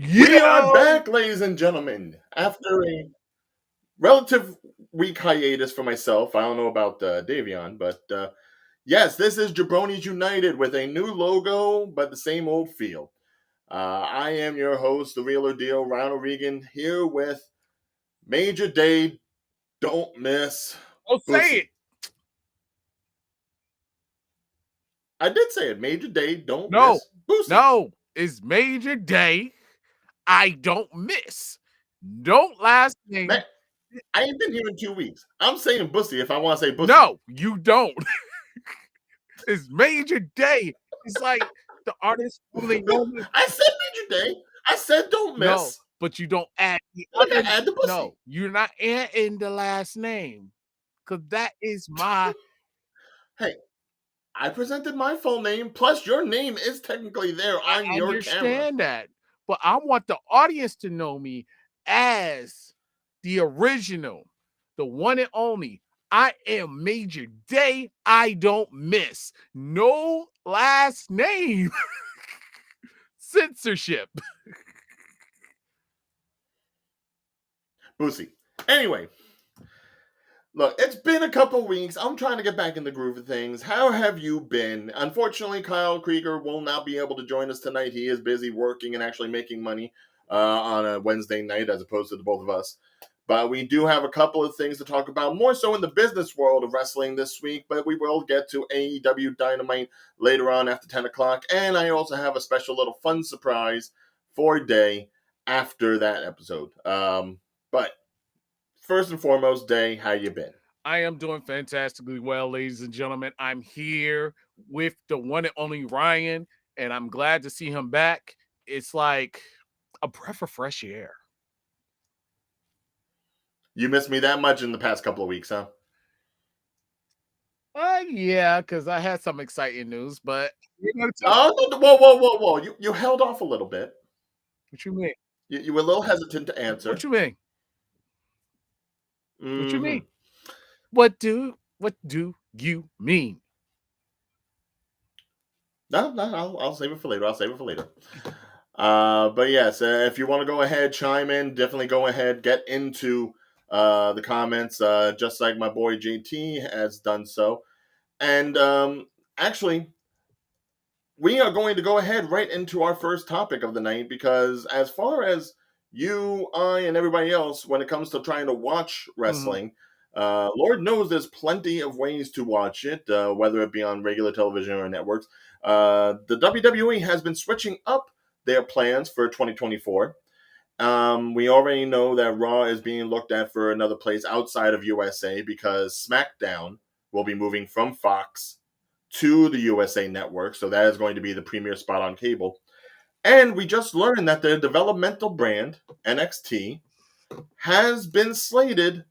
We are back, ladies and gentlemen, after a relative week hiatus for myself. I don't know about Davion, but yes, this is Jabronis United with a new logo, but the same old feel. I am your host, the Real or Deal, Ronald Regan, here with Major Day, Don't Miss. Oh, say it. I did say it. Major Day, Don't No, Miss. Boosie. no, it's Major Day. I don't miss. Don't last name. Man, I ain't been here in 2 weeks. I'm saying Bussy if I want to say Bussy. No, you don't. It's Major Day. It's like the artist only moment. I said Major Day. I said don't miss. No, but you don't add the Like other. I add the Bussy. No, you're not adding the last name because that is my. Hey, I presented my full name, plus your name is technically there on I your understand camera. that, but I want the audience to know me as the original, the one and only. I am Major Day. I don't miss. No last name. Censorship. Boosie. Anyway, look, it's been a couple weeks. I'm trying to get back in the groove of things. How have you been? Unfortunately, Kyle Krieger will not be able to join us tonight. He is busy working and actually making money on a Wednesday night as opposed to the both of us. But we do have a couple of things to talk about, more so in the business world of wrestling this week. But we will get to AEW Dynamite later on after 10 o'clock. And I also have a special little fun surprise for Day after that episode. But first and foremost, Day, how you been? I am doing fantastically well, ladies and gentlemen. I'm here with the one and only Ryan, and I'm glad to see him back. It's like a breath of fresh air. You missed me that much in the past couple of weeks, huh? Yeah, because I had some exciting news, but whoa. You held off a little bit. What you mean? You were a little hesitant to answer. What you mean? Mm-hmm. What you mean? What do you mean? No, I'll save it for later. But yes, if you want to go ahead, chime in. Definitely go ahead, get into the comments, just like my boy JT has done so. And actually, we are going to go ahead right into our first topic of the night because, as far as you, I, and everybody else, when it comes to trying to watch wrestling, Lord knows there's plenty of ways to watch it, whether it be on regular television or networks. The WWE has been switching up their plans for 2024. We already know that Raw is being looked at for another place outside of USA because SmackDown will be moving from Fox to the USA Network, so that is going to be the premier spot on cable. And we just learned that the developmental brand, NXT, has been slated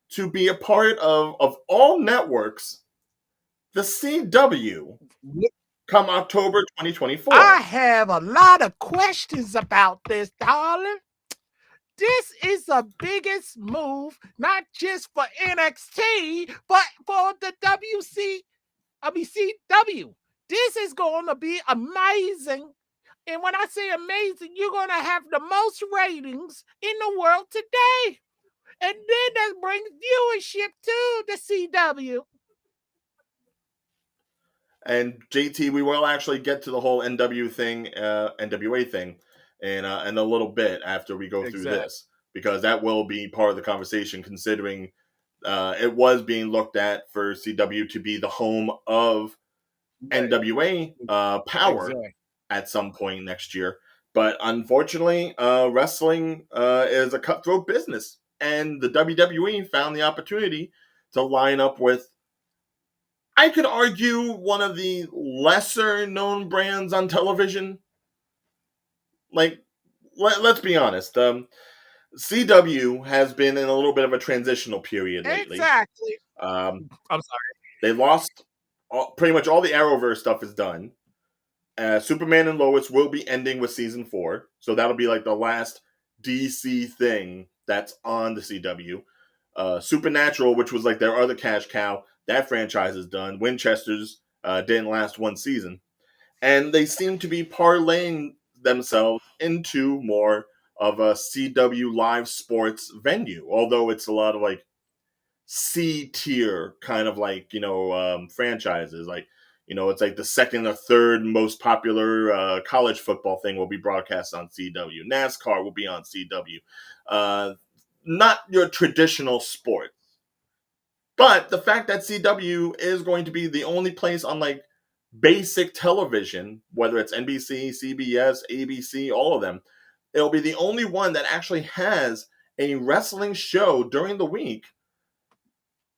to be a part of all networks, the CW, come October 2024. I have a lot of questions about this, darling. This is the biggest move, not just for NXT, but for the CW. This is going to be amazing. And when I say amazing, you're going to have the most ratings in the world today. And then that brings viewership to the CW. And JT, we will actually get to the whole NWA thing in a little bit after we go through this, because that will be part of the conversation, considering it was being looked at for CW to be the home of NWA Power at some point next year. But unfortunately, wrestling is a cutthroat business, and the WWE found the opportunity to line up with, I could argue, one of the lesser known brands on television. Like, let's be honest. CW has been in a little bit of a transitional period lately. Exactly. I'm sorry. They lost pretty much all the Arrowverse stuff is done. Superman and Lois will be ending with season 4, so that'll be like the last DC thing that's on the CW. Supernatural, which was like their other cash cow, that franchise is done. Winchester's didn't last one season, and they seem to be parlaying themselves into more of a CW live sports venue, although it's a lot of like C tier kind of like, franchises. Like, it's like the second or third most popular college football thing will be broadcast on CW. NASCAR will be on CW. Uh, Not your traditional sport. But the fact that CW is going to be the only place on like basic television, whether it's NBC, CBS, ABC, all of them, it'll be the only one that actually has a wrestling show during the week.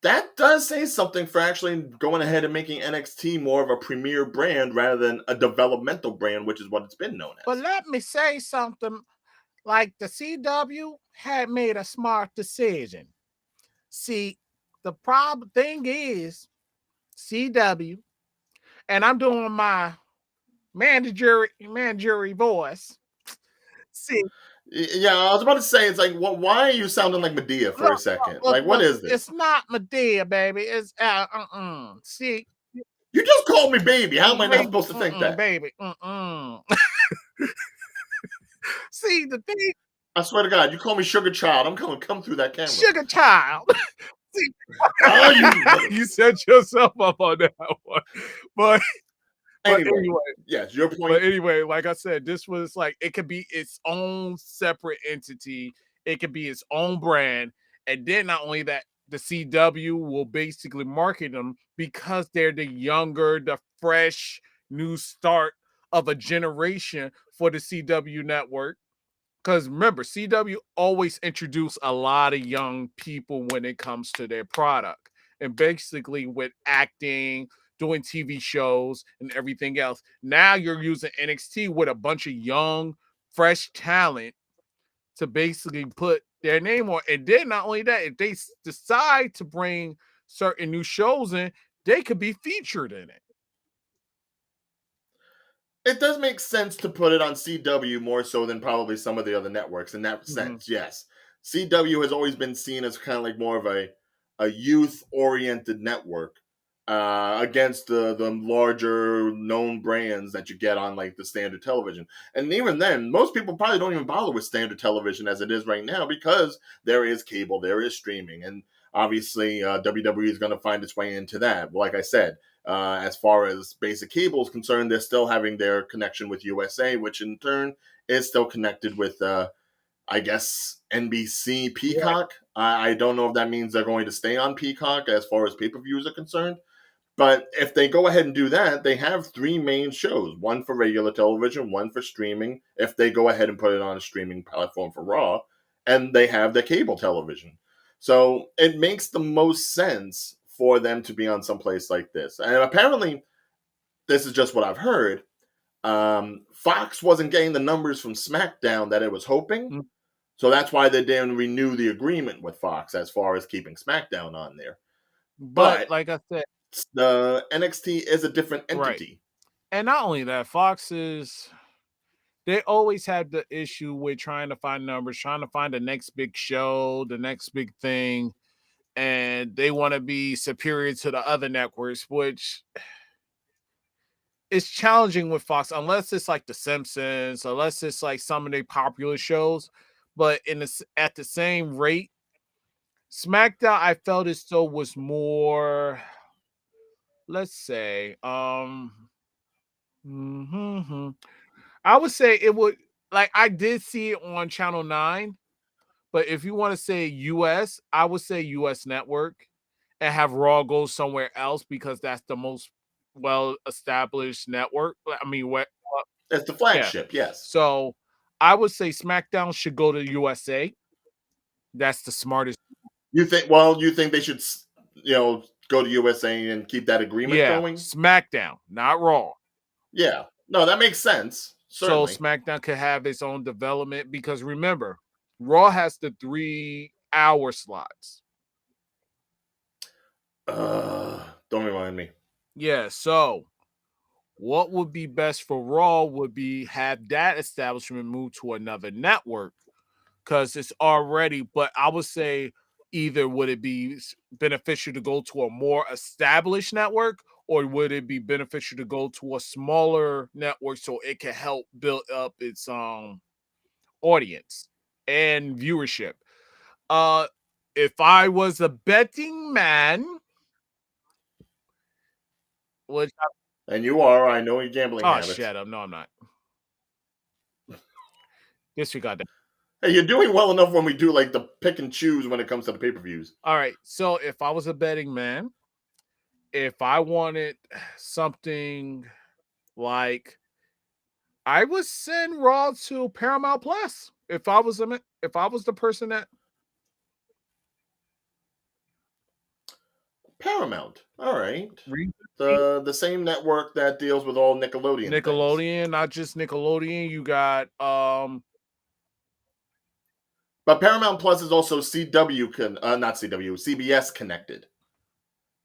That does say something for actually going ahead and making NXT more of a premier brand rather than a developmental brand, which is what it's been known But as. let me say something. Like the CW had made a smart decision. See, the problem thing is CW, and I'm doing my mandatory voice. See, Yeah, I was about to say, it's like, why are you sounding like Medea for a second? Like, what is it's this? not Medea, baby. It's See, You just called me baby. How am I not baby, supposed to think that? baby, See, the thing, I swear to God, you call me sugar child, I'm coming come through that camera. sugar child. See, Oh, you mother. you set yourself up on that one, but Anyway, anyway. yes, your point. But anyway, like I said, this was like it could be its own separate entity. It could be its own brand. And then not only that, the CW will basically market them because they're the younger, the fresh new start of a generation for the CW network. Because remember, CW always introduce a lot of young people when it comes to their product. And basically with acting, doing TV shows and everything else. Now you're using NXT with a bunch of young, fresh talent to basically put their name on. And then not only that, if they decide to bring certain new shows in, they could be featured in it. It does make sense to put it on CW more so than probably some of the other networks in that sense. Yes, CW has always been seen as kind of like more of a youth oriented network against the larger known brands that you get on like the standard television. And even then, most people probably don't even bother with standard television as it is right now because there is cable, there is streaming, and obviously WWE is going to find its way into that. Like I said, as far as basic cable is concerned, they're still having their connection with USA, which in turn is still connected with, I guess, NBC Peacock. I don't know if that means they're going to stay on Peacock as far as pay-per-views are concerned. But if they go ahead and do that, they have three main shows, one for regular television, one for streaming, if they go ahead and put it on a streaming platform for Raw, and they have the cable television. So it makes the most sense for them to be on some place like this. And apparently, this is just what I've heard. Fox wasn't getting the numbers from SmackDown that it was hoping. Mm. So that's why they didn't renew the agreement with Fox as far as keeping SmackDown on there. But like I said, the NXT is a different entity. Right. And not only that, Fox is they always have the issue with trying to find numbers, trying to find the next big show, the next big thing, and they want to be superior to the other networks, which is challenging with Fox, unless it's like The Simpsons, unless it's like some of their popular shows. But at the same rate, SmackDown, I felt it still was more, let's say, I would say it would like I did see it on Channel 9, but if you want to say US, I would say US Network and have Raw go somewhere else because that's the most well established network. I mean, what It's the yeah. flagship, yes. So I would say SmackDown should go to USA. That's the smartest. You think? Well, you think they should, go to USA and keep that agreement Yeah, going? SmackDown, not Raw. Yeah. No, that makes sense. So Certainly. SmackDown could have its own development because remember, Raw has the 3-hour slots. Don't remind me. Yeah, so what would be best for Raw would be have that establishment move to another network because it's already, but I would say either would it be beneficial to go to a more established network or would it be beneficial to go to a smaller network so it can help build up its audience and viewership? Uh, if I was a betting man, which And you are. I know your gambling oh habits. shut up, no, I'm not. Disregard that. Hey, you're doing well enough when we do like the pick and choose when it comes to the pay-per-views. All right, so if I was a betting man, if I wanted something like I would send Raw to Paramount Plus if I was the person that Paramount. All right. reads The same network that deals with all Nickelodeon things. Nickelodeon, not just Nickelodeon. You got But Paramount Plus is also not CW, CBS connected.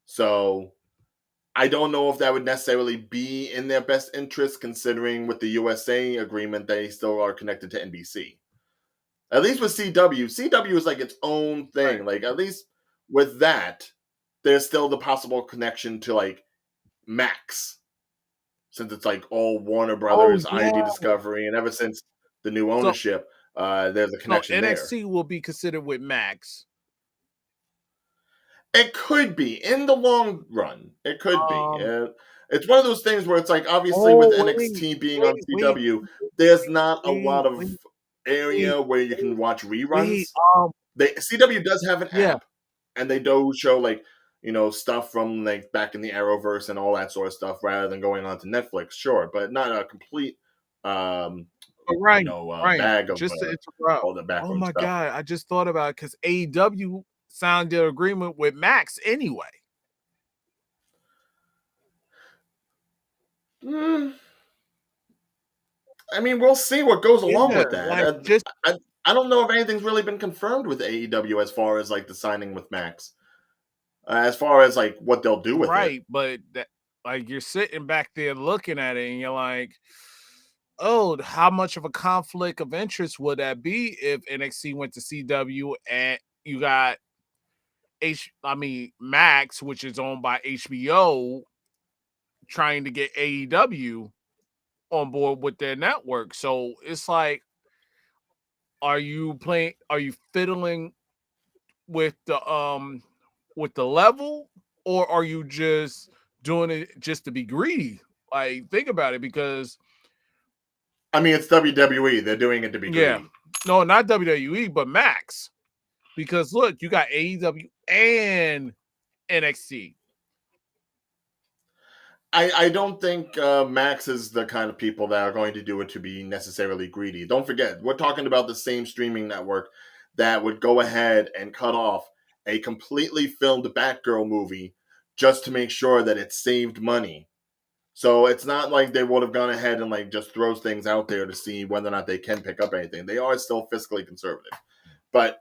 So I don't know if that would necessarily be in their best interest, considering with the USA agreement, they still are connected to NBC. At least with CW, CW is like its own right. thing. Like, at least with that, there's still the possible connection to like Max, since it's like all Warner Oh Brothers, yeah. ID Discovery, and ever since the new So ownership, there's a so connection there. NXT will be considered with Max. It could be in the long run. It could be. Um It's one of those things where it's like, obviously with oh wait, NXT being on wait, wait, CW, there's not a wait, lot of wait, wait, area where you can watch wait. reruns. CW does have an Yeah. app, and they do show like stuff from like back in the Arrowverse and all that sort of stuff, rather than going on to Netflix. Sure, but not a complete um, Ryan, Ryan, bag of just to interrupt. all the Oh background my stuff. god, I just thought about it because AEW signed their agreement with Max anyway. Mm, I mean, we'll see what goes along Yeah, with that. like just I don't know if anything's really been confirmed with AEW as far as like the signing with Max, as far as like what they'll do with it. right, but that like you're sitting back there looking at it and you're like, oh, how much of a conflict of interest would that be if NXT went to CW and you got Max, which is owned by HBO, trying to get AEW on board with their network. So it's like, are you fiddling with the level, or are you just doing it just to be greedy? Like, think about it, because I mean, it's WWE; they're doing it to be yeah, greedy. no, not WWE, but Max. Because look, you got AEW and NXT. I don't think Max is the kind of people that are going to do it to be necessarily greedy. Don't forget, we're talking about the same streaming network that would go ahead and cut off a completely filmed Batgirl movie just to make sure that it saved money. So it's not like they would have gone ahead and like just throws things out there to see whether or not they can pick up anything. They are still fiscally conservative. But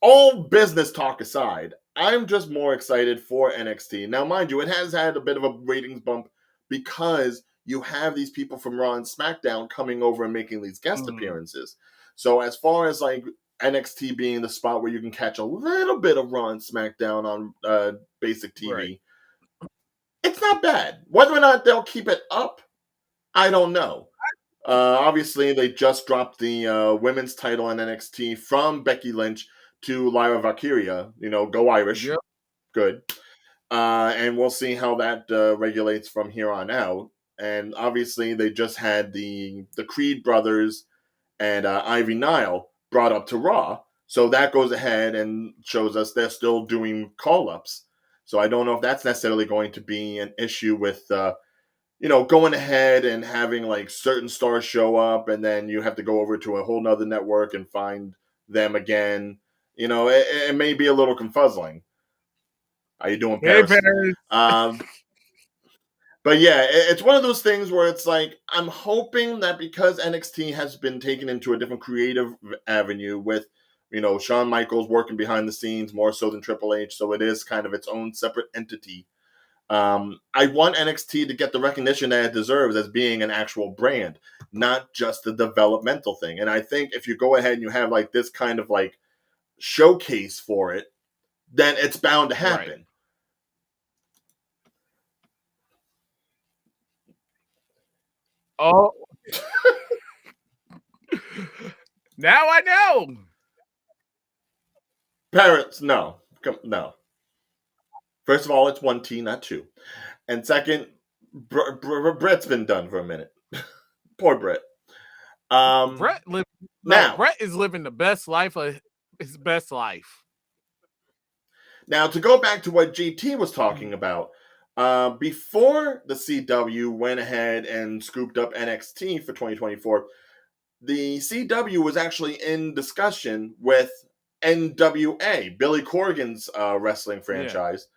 all business talk aside, I'm just more excited for NXT. Now, mind you, it has had a bit of a ratings bump because you have these people from Raw and SmackDown coming over and making these guest appearances. So as far as like NXT being the spot where you can catch a little bit of Raw and SmackDown on basic TV, Right. it's not bad. Whether or not they'll keep it up, I don't know. Obviously, they just dropped the women's title in NXT from Becky Lynch to Lyra Valkyria. Go Irish. Yep. Good. And we'll see how that regulates from here on out. And obviously, they just had the Creed brothers and Ivy Nile brought up to Raw. So that goes ahead and shows us they're still doing call ups. So I don't know if that's necessarily going to be an issue with going ahead and having like certain stars show up and then you have to go over to a whole nother network and find them again. It may be a little confuzzling. How you doing, Hey, Paris? Paris. But yeah, it's one of those things where it's like, I'm hoping that because NXT has been taken into a different creative avenue with, Shawn Michaels working behind the scenes more so than Triple H. So it is kind of its own separate entity. I want NXT to get the recognition that it deserves as being an actual brand, not just a developmental thing. And I think if you go ahead and you have like this kind of like showcase for it, then it's bound to happen. Right. Oh, now I know. Parents, no. No. First of all, it's 1T, not 2. And second, Brett's been done for a minute. Poor Brett. Brett live no, Now, Brett is living the best life of his best life. Now, to go back to what JT was talking Mhm. about, before the CW went ahead and scooped up NXT for 2024, the CW was actually in discussion with NWA, Billy Corgan's wrestling Yeah. franchise,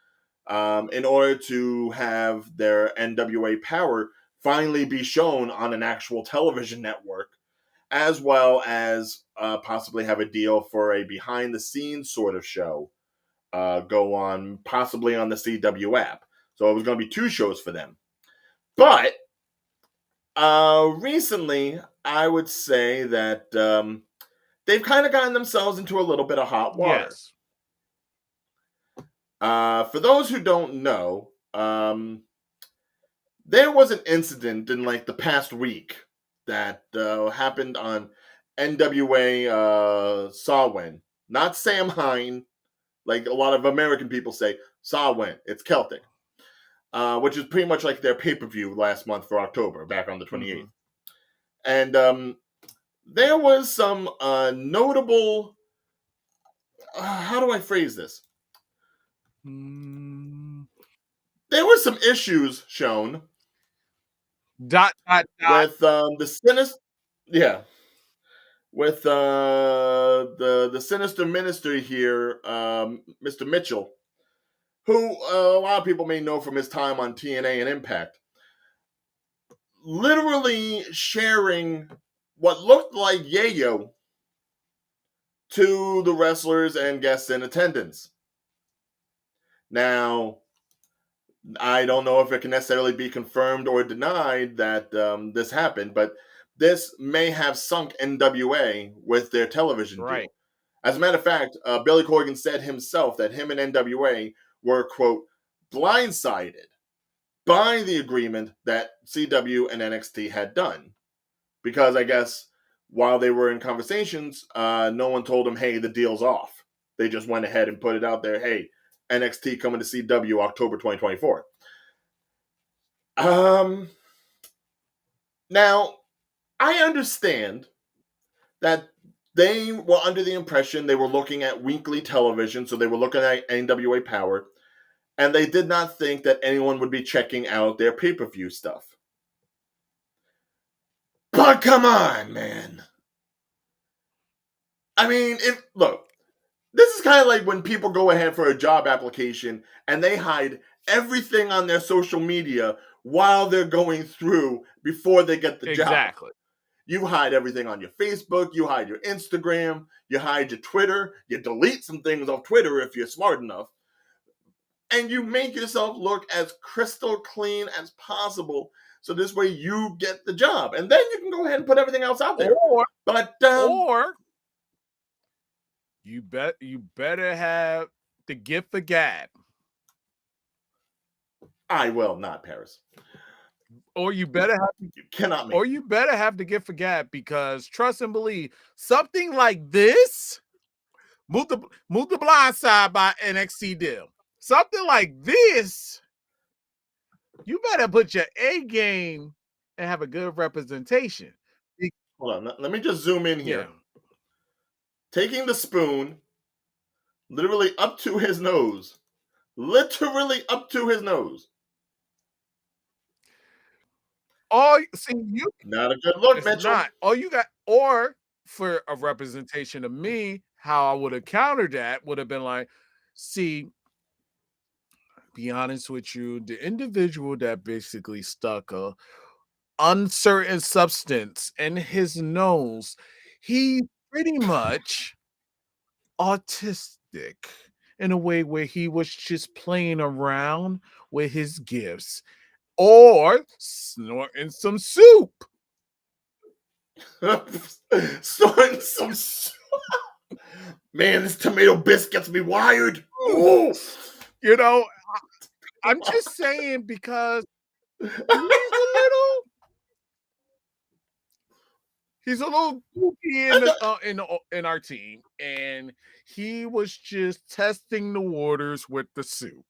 in order to have their NWA power finally be shown on an actual television network, as well as possibly have a deal for a behind the scenes sort of show go on, possibly on the CW app. So it was going to be 2 shows for them. But recently, I would say that they've kind of gotten themselves into a little bit of hot water. Yes. For those who don't know, there was an incident in like the past week that happened on NWA Samhain, not Samhain, like a lot of American people say, Samhain. It's Celtic. Which is pretty much like their pay-per-view last month for October, back on the 28th. And there was some notable, how do I phrase this? Mm. There were some issues shown Dot. with the sinister, yeah, with the sinister minister here, Mr. Mitchell, who a lot of people may know from his time on TNA and Impact, literally sharing what looked like yayo to the wrestlers and guests in attendance. Now, I don't know if it can necessarily be confirmed or denied that this happened, but this may have sunk NWA with their television Right. deal. As a matter of fact, Billy Corgan said himself that him and NWA were, quote, blindsided by the agreement that CW and NXT had done. Because I guess while they were in conversations, no one told them, hey, the deal's off. They just went ahead and put it out there, hey, NXT coming to CW October 2024. Now, I understand that they were under the impression they were looking at weekly television, so they were looking at NWA Power, and they did not think that anyone would be checking out their pay-per-view stuff. But come on, man. I mean, look, this is kind of like when people go ahead for a job application and they hide everything on their social media while they're going through before they get the job. Exactly. You hide everything on your Facebook, you hide your Instagram, you hide your Twitter, you delete some things off Twitter if you're smart enough, and you make yourself look as crystal clean as possible so this way you get the job. And then you can go ahead and put everything else out there. Or you better have the gift of gab. I will not, Paris. Or you better have You cannot make or you better have the gift of gab, because trust and believe, something like this, move the blind side by NXT deal. Something like this, you better put your A game and have a good representation. Hold on, let me just zoom in here. Yeah. Taking the spoon literally up to his nose. Literally up to his nose. Not a good look, it's Mitchell. not. All you got, or for a representation of me, how I would have countered that would have been like, see, be honest with you, the individual that basically stuck a uncertain substance in his nose, he pretty much autistic in a way where he was just playing around with his gifts or snorting some soup. Snorting some soup. Man, this tomato bisque gets me wired. Ooh. You know, I'm just saying, because he's a little He's a little goofy in our team, and he was just testing the waters with the suit.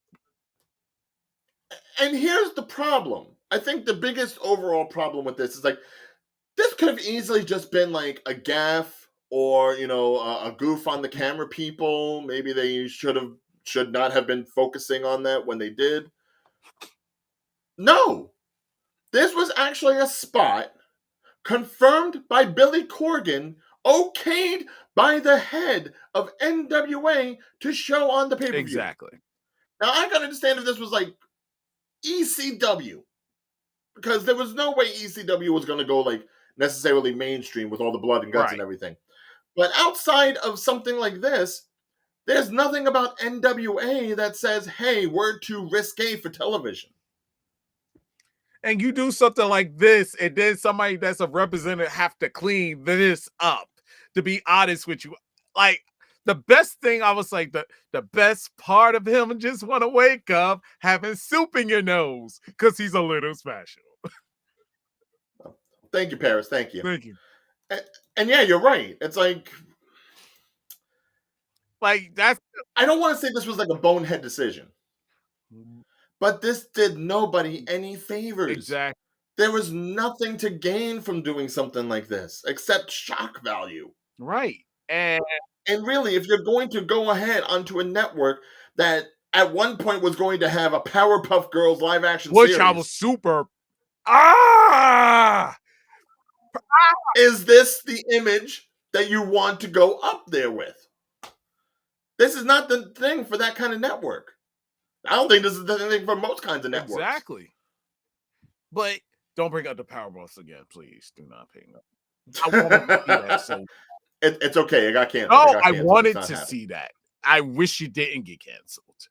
And here's the problem. I think the biggest overall problem with this is like this could have easily just been like a gaffe or a goof on the camera people. Maybe they should not have been focusing on that when they did. No, this was actually a spot confirmed by Billy Corgan, okayed by the head of NWA to show on the pay-per-view. Exactly. Now I can understand if this was like ECW, because there was no way ECW was going to go like necessarily mainstream with all the blood and guts and everything. But outside of something like this, there's nothing about NWA that says, hey, we're too risque for television. And you do something like this, and then somebody that's a representative have to clean this up. To be honest with you, like the best thing, I was like, the best part of him just want to wake up having soup in your nose because he's a little special. Thank you, Paris. Thank you. Thank you. And yeah, you're right. It's like that's. I don't want to say this was like a bonehead decision, but this did nobody any favors. Exactly. There was nothing to gain from doing something like this except shock value. Right. And really, if you're going to go ahead onto a network that at one point was going to have a Powerpuff Girls live action series, which I was super. Is this the image that you want to go up there with? This is not the thing for that kind of network. I don't think this is the thing for most kinds of networks. Exactly. But don't bring up the Powerpuffs again, please. Do not bring up. I wanted to see that, so it's okay. It got canceled. No, I wanted to see that. I wish you didn't get canceled.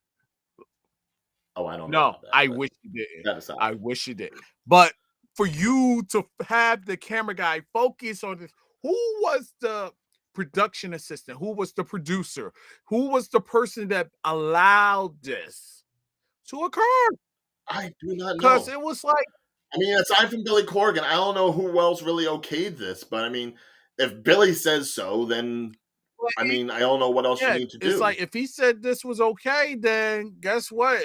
Oh, I don't know. No, I wish you didn't. I wish you didn't. But for you to have the camera guy focus on this, who was the production assistant? Who was the producer? Who was the person that allowed this to occur? I do not know. Because it was like, I mean, aside from Billy Corgan, I don't know who else really okayed this. But I mean, if Billy says so, then I mean, I don't know what else you need to do. It's like if he said this was okay, then guess what?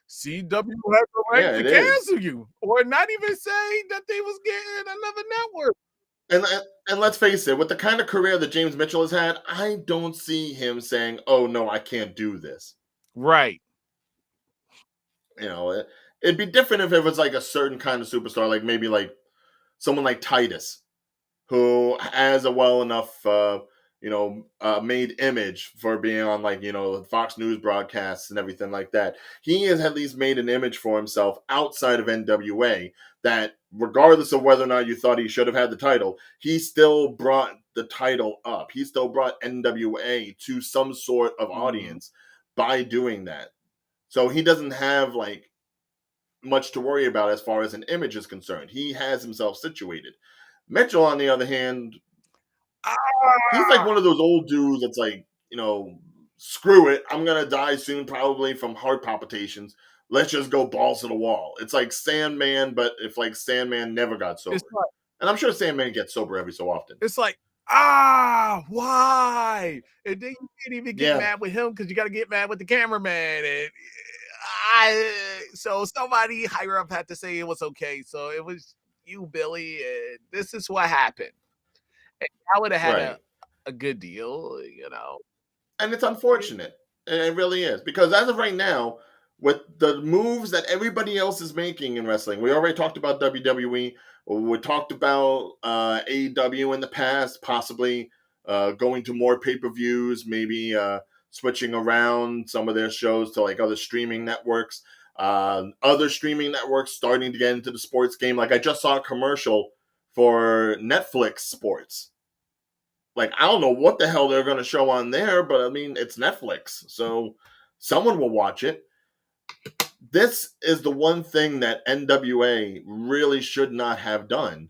CW has the right to cancel you, or not even say that they was getting another network. And let's face it, with the kind of career that James Mitchell has had, I don't see him saying, "Oh no, I can't do this." Right. It'd be different if it was like a certain kind of superstar, like maybe like someone like Titus, who has a well enough, made image for being on like, Fox News broadcasts and everything like that. He has at least made an image for himself outside of NWA that regardless of whether or not you thought he should have had the title, he still brought the title up. He still brought NWA to some sort of audience by doing that. So he doesn't have like much to worry about as far as an image is concerned. He has himself situated. Mitchell, on the other hand, he's like one of those old dudes that's like, screw it. I'm going to die soon, probably from heart palpitations. Let's just go balls to the wall. It's like Sandman, but if like Sandman never got sober. And I'm sure Sandman gets sober every so often. It's like, why? And then you can't even get mad with him because you got to get mad with the cameraman. And so somebody higher up had to say it was okay. So it was you, Billy, and this is what happened. And I would have had a good deal, And it's unfortunate. It really is. Because as of right now, with the moves that everybody else is making in wrestling, we already talked about WWE. We talked about AEW in the past, possibly going to more pay-per-views, maybe switching around some of their shows to like other streaming networks. Other streaming networks starting to get into the sports game. Like I just saw a commercial for Netflix Sports. Like, I don't know what the hell they're going to show on there, but I mean, it's Netflix, so someone will watch it. This is the one thing that NWA really should not have done,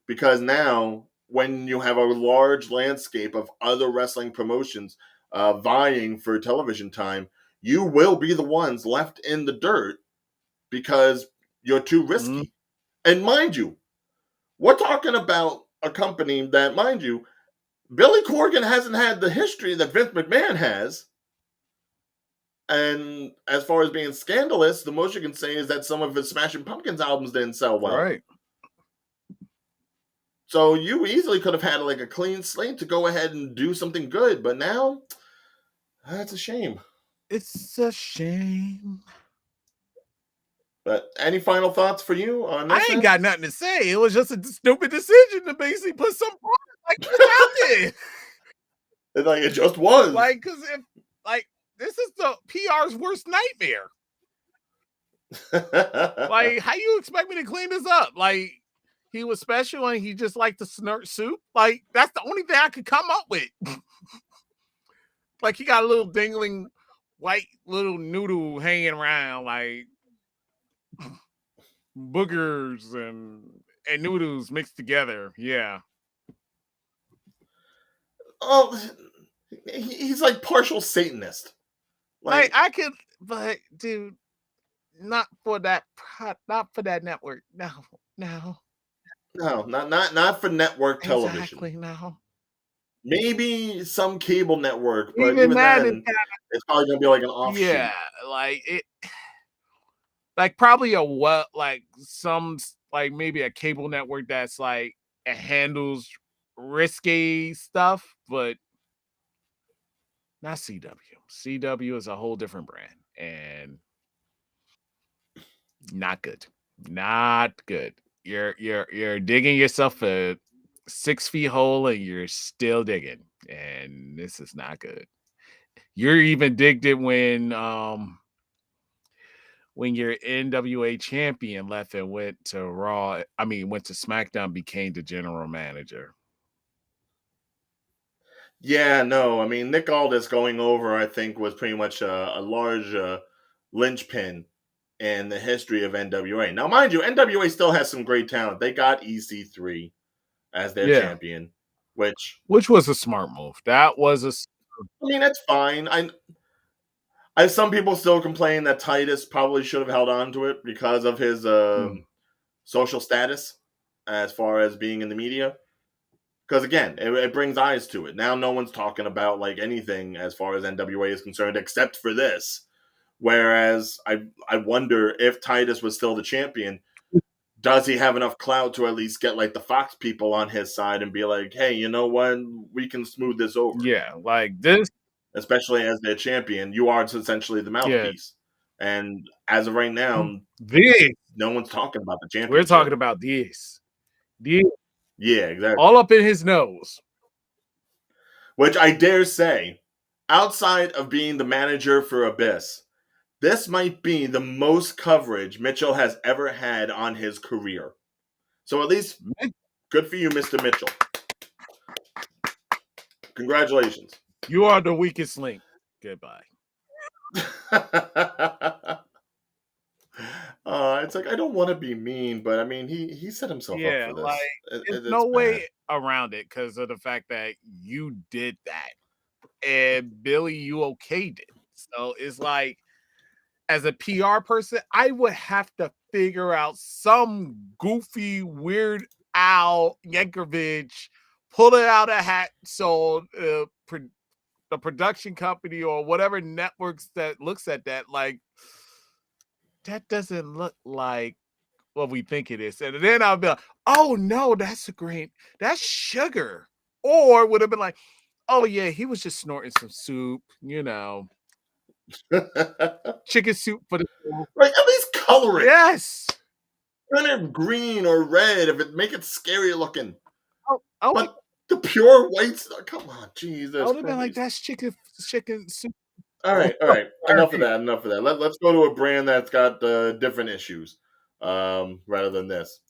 because now when you have a large landscape of other wrestling promotions vying for television time, you will be the ones left in the dirt because you're too risky. And mind you, we're talking about a company that, mind you, Billy Corgan hasn't had the history that Vince McMahon has. And as far as being scandalous, the most you can say is that some of his Smashing Pumpkins albums didn't sell well. Right. So you easily could have had like a clean slate to go ahead and do something good, but now that's a shame. It's a shame. But any final thoughts for you on I this? ain't got nothing to say. It was just a stupid decision to basically put some like this out there. It's like it just was. Like, because if like this is the PR's worst nightmare. Like, how you expect me to clean this up? Like, he was special and he just liked to snort soup. Like, that's the only thing I could come up with. Like, he got a little dingling white little noodle hanging around, like boogers and noodles mixed together. Yeah. Oh, he's like partial Satanist. Like I could, but dude, not for that network. No. No, not for network television. Exactly, no. Maybe some cable network, but even then, it's probably gonna be like an offshoot. Yeah, like it, like probably maybe a cable network that's like it handles risque stuff, but not CW. CW is a whole different brand and not good. Not good. You're digging yourself a 6 feet hole and you're still digging, and this is not good. You're even digged it when your NWA champion left and went to Raw. I mean, went to SmackDown, became the general manager. Yeah, no, I mean Nick Aldis going over, I think, was pretty much a large linchpin in the history of NWA. Now, mind you, NWA still has some great talent. They got EC3 as their champion, which was a smart move. That was I mean, that's fine. I some people still complain that Titus probably should have held on to it because of his social status as far as being in the media. Because again, it brings eyes to it. Now no one's talking about like anything as far as NWA is concerned, except for this. Whereas I wonder if Titus was still the champion, does he have enough clout to at least get like the Fox people on his side and be like, hey, you know what? We can smooth this over. Yeah, like this. Especially as their champion, you are essentially the mouthpiece. Yeah. And as of right now, no one's talking about the championship. We're talking about this. Yeah, exactly. All up in his nose. Which I dare say, outside of being the manager for Abyss, this might be the most coverage Mitchell has ever had on his career. So at least, good for you, Mr. Mitchell. Congratulations. You are the weakest link. Goodbye. It's like I don't want to be mean, but I mean he set himself up for this. Like there's no way around it because of the fact that you did that, and Billy, you okayed it. So it's like, as a PR person, I would have to figure out some goofy, weird Al Yankovic, pull it out a hat, so the production company or whatever networks that looks at that, like, that doesn't look like what we think it is. And then I'll be like, oh no, that's sugar. Or would have been like, oh yeah, he was just snorting some soup, chicken soup for the like at least color it. Yes. Turn it green or red if it make it scary looking. Oh, but the pure white stuff, come on, Jesus. I would have been like, that's chicken soup. All right. Enough of that. Let's go to a brand that's got different issues rather than this.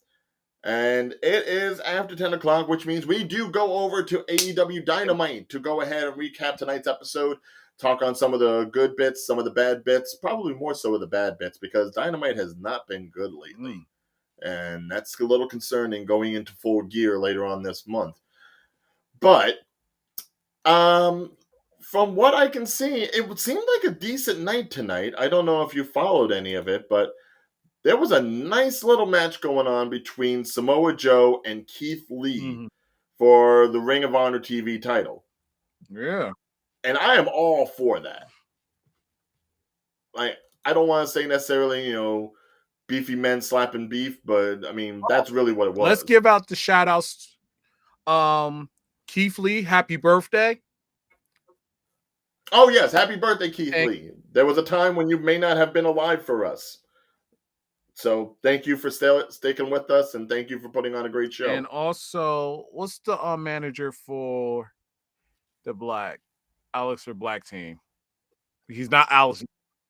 And it is after 10 o'clock, which means we do go over to AEW Dynamite to go ahead and recap tonight's episode, talk on some of the good bits, some of the bad bits, probably more so of the bad bits, because Dynamite has not been good lately. And that's a little concerning going into Full Gear later on this month. But from what I can see, it seemed like a decent night tonight. I don't know if you followed any of it, but there was a nice little match going on between Samoa Joe and Keith Lee for the Ring of Honor TV title. Yeah. And I am all for that. Like, I don't want to say necessarily, beefy men slapping beef, but I mean, that's really what it was. Let's give out the shout outs. Keith Lee, happy birthday. Oh, yes. Happy birthday, Keith Lee. There was a time when you may not have been alive for us. So thank you for sticking with us, and thank you for putting on a great show. And also, what's the manager for the Alex or Black team? He's not Alex.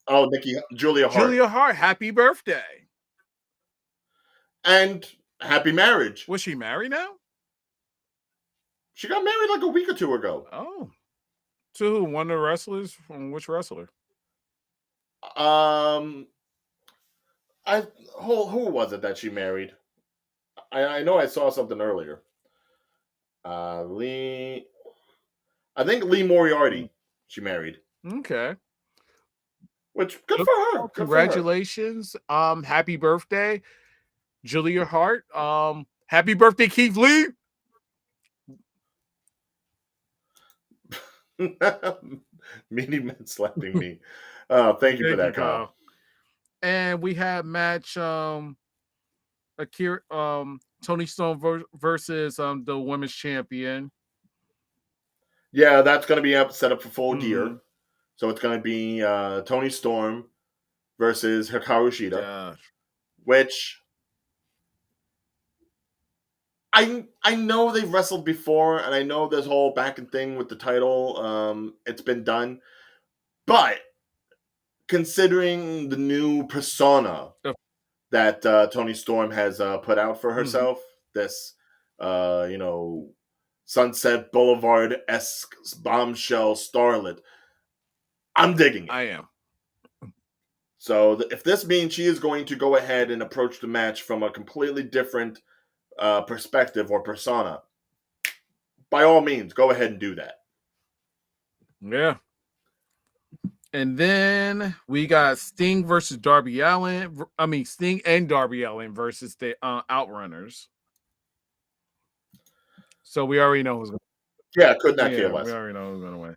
Oh, Julia Hart. Julia Hart, happy birthday. And happy marriage. Was she married now? She got married like a week or two ago. Oh. To who? One of the wrestlers? From which wrestler? Who was it that she married? I know I saw something earlier. Lee. I think Lee Moriarty. She married. Okay. Which good for her. Congratulations. Happy birthday, Julia Hart. Happy birthday, Keith Lee. Meaty men slapping me. Thank you for that, Kyle. And we have match Akira Toni Storm versus the women's champion. Yeah, that's going to be set up for Full Gear. So it's going to be Toni Storm versus Hikaru Shida, which I know they've wrestled before, and I know this whole back and thing with the title, it's been done. But considering the new persona that Toni Storm has put out for herself, this, Sunset Boulevard-esque bombshell starlet, I'm digging it. I am. So if this means she is going to go ahead and approach the match from a completely different perspective or persona, by all means, go ahead and do that. Yeah. And then we got Sting versus Darby Allin. Sting and Darby Allin versus the Outrunners. So we already know who's going to win. Yeah, could not care less. We already know who's going to win.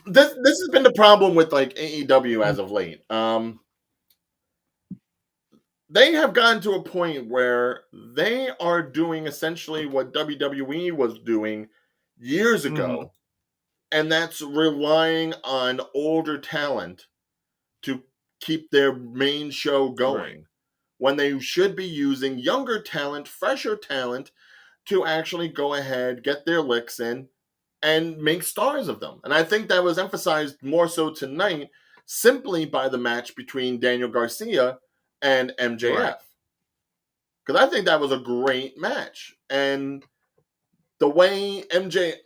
This has been the problem with like AEW as of late. They have gotten to a point where they are doing essentially what WWE was doing years ago, and that's relying on older talent to keep their main show going, when they should be using younger talent, fresher talent, to actually go ahead, get their licks in, and make stars of them. And I think that was emphasized more so tonight simply by the match between Daniel Garcia and MJF. Because I think that was a great match. And the way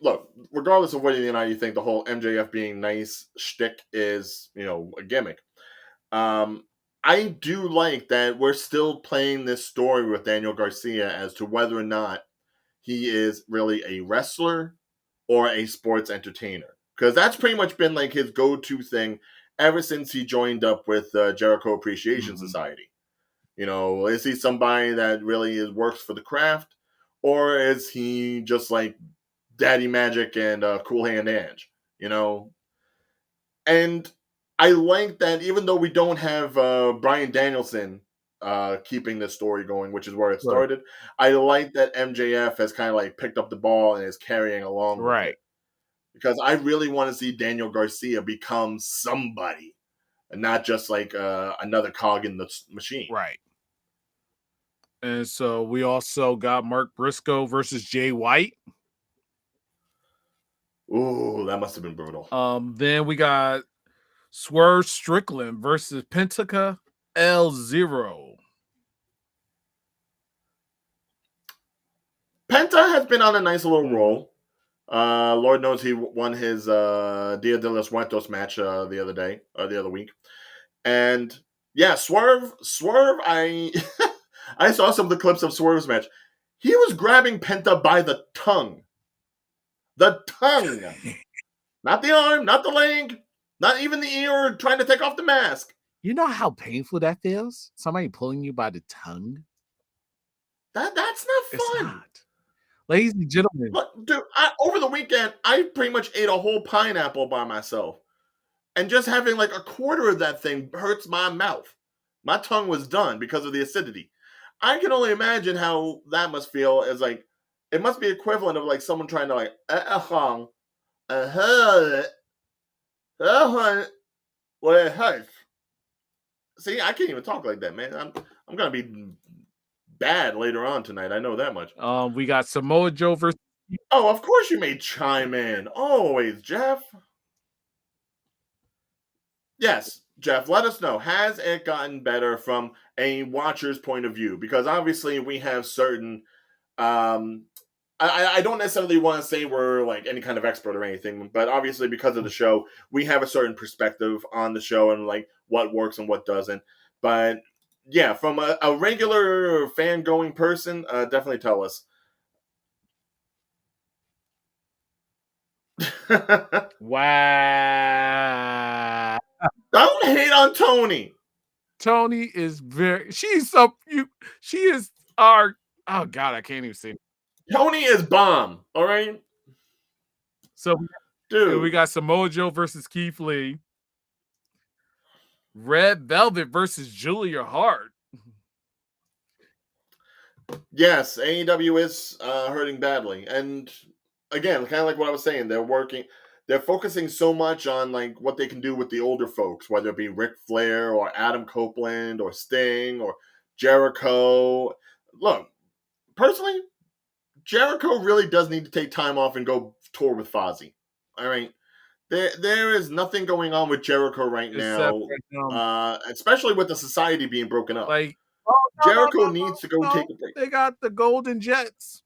look, regardless of whether you think the whole MJF being nice shtick is, a gimmick, I do like that we're still playing this story with Daniel Garcia as to whether or not he is really a wrestler or a sports entertainer. Because that's pretty much been like his go-to thing ever since he joined up with Jericho Appreciation Society. Is he somebody that really works for the craft, or is he just like Daddy Magic and Cool Hand Ange? And I like that even though we don't have Bryan Danielson keeping this story going, which is where it started, I like that MJF has kind of like picked up the ball and is carrying along with it. Because I really want to see Daniel Garcia become somebody and not just like another cog in the machine. Right. And so we also got Mark Briscoe versus Jay White. Ooh, that must have been brutal. Then we got Swerve Strickland versus Pentagon L0. Penta has been on a nice little roll. Lord knows he won his Dia de los Muertos match the other week. And yeah, Swerve, I I saw some of the clips of Swerve's match. He was grabbing Penta by the tongue. The tongue. Not the arm, not the leg, not even the ear, trying to take off the mask. You know how painful that feels? Somebody pulling you by the tongue? That's not fun. It's not. Ladies and gentlemen, Look, dude, over the weekend, I pretty much ate a whole pineapple by myself. And just having like a quarter of that thing hurts my mouth. My tongue was done because of the acidity. I can only imagine how that must feel as like, it must be equivalent of like someone trying to like, well, it hurts. See, I can't even talk like that, man. I'm gonna be bad later on tonight. I know that much. we got Samoa Joe versus. Oh, of course you may chime in. Always, Jeff. Yes, Jeff, let us know. Has it gotten better from a watcher's point of view? Because obviously we have certain um I don't necessarily want to say we're like any kind of expert or anything, but obviously because of the show, we have a certain perspective on the show and like what works and what doesn't. But yeah, from a regular fan going person, definitely tell us. Wow. Don't hate on Tony. Tony is she is our, oh God, I can't even say. Tony is bomb. All right, So dude. we got Samoa Joe versus Keith Lee. Red Velvet versus Julia Hart. Yes, AEW is hurting badly, and again, kind of like what I was saying, they're focusing so much on like what they can do with the older folks, whether it be Ric Flair or Adam Copeland or Sting or Jericho. Look, personally, Jericho really does need to take time off and go tour with Fozzy. All right, there is nothing going on with Jericho right Except now, especially with the society being broken up. like, Jericho needs to go take a break. They got the Golden Jets.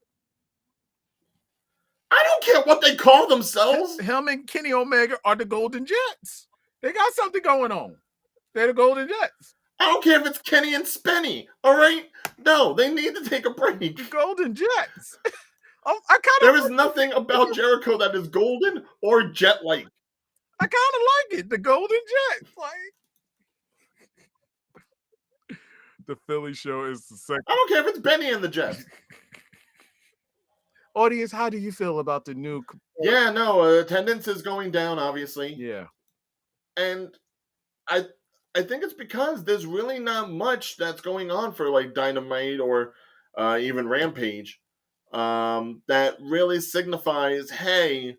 I don't care what they call themselves. Him and Kenny Omega are the Golden Jets. They got something going on. They're the Golden Jets. I don't care if it's Kenny and Spenny. All right, no, they need to take a break. The Golden Jets. There is nothing about Jericho that is golden or jet-like. I kind of like it. The Golden Jets. Like, the Philly show is the second. I don't care if it's Benny and the Jets. Audience, how do you feel about the new? Yeah, no, attendance is going down, obviously. Yeah, and I think it's because there's really not much that's going on for like Dynamite or even Rampage that really signifies, hey,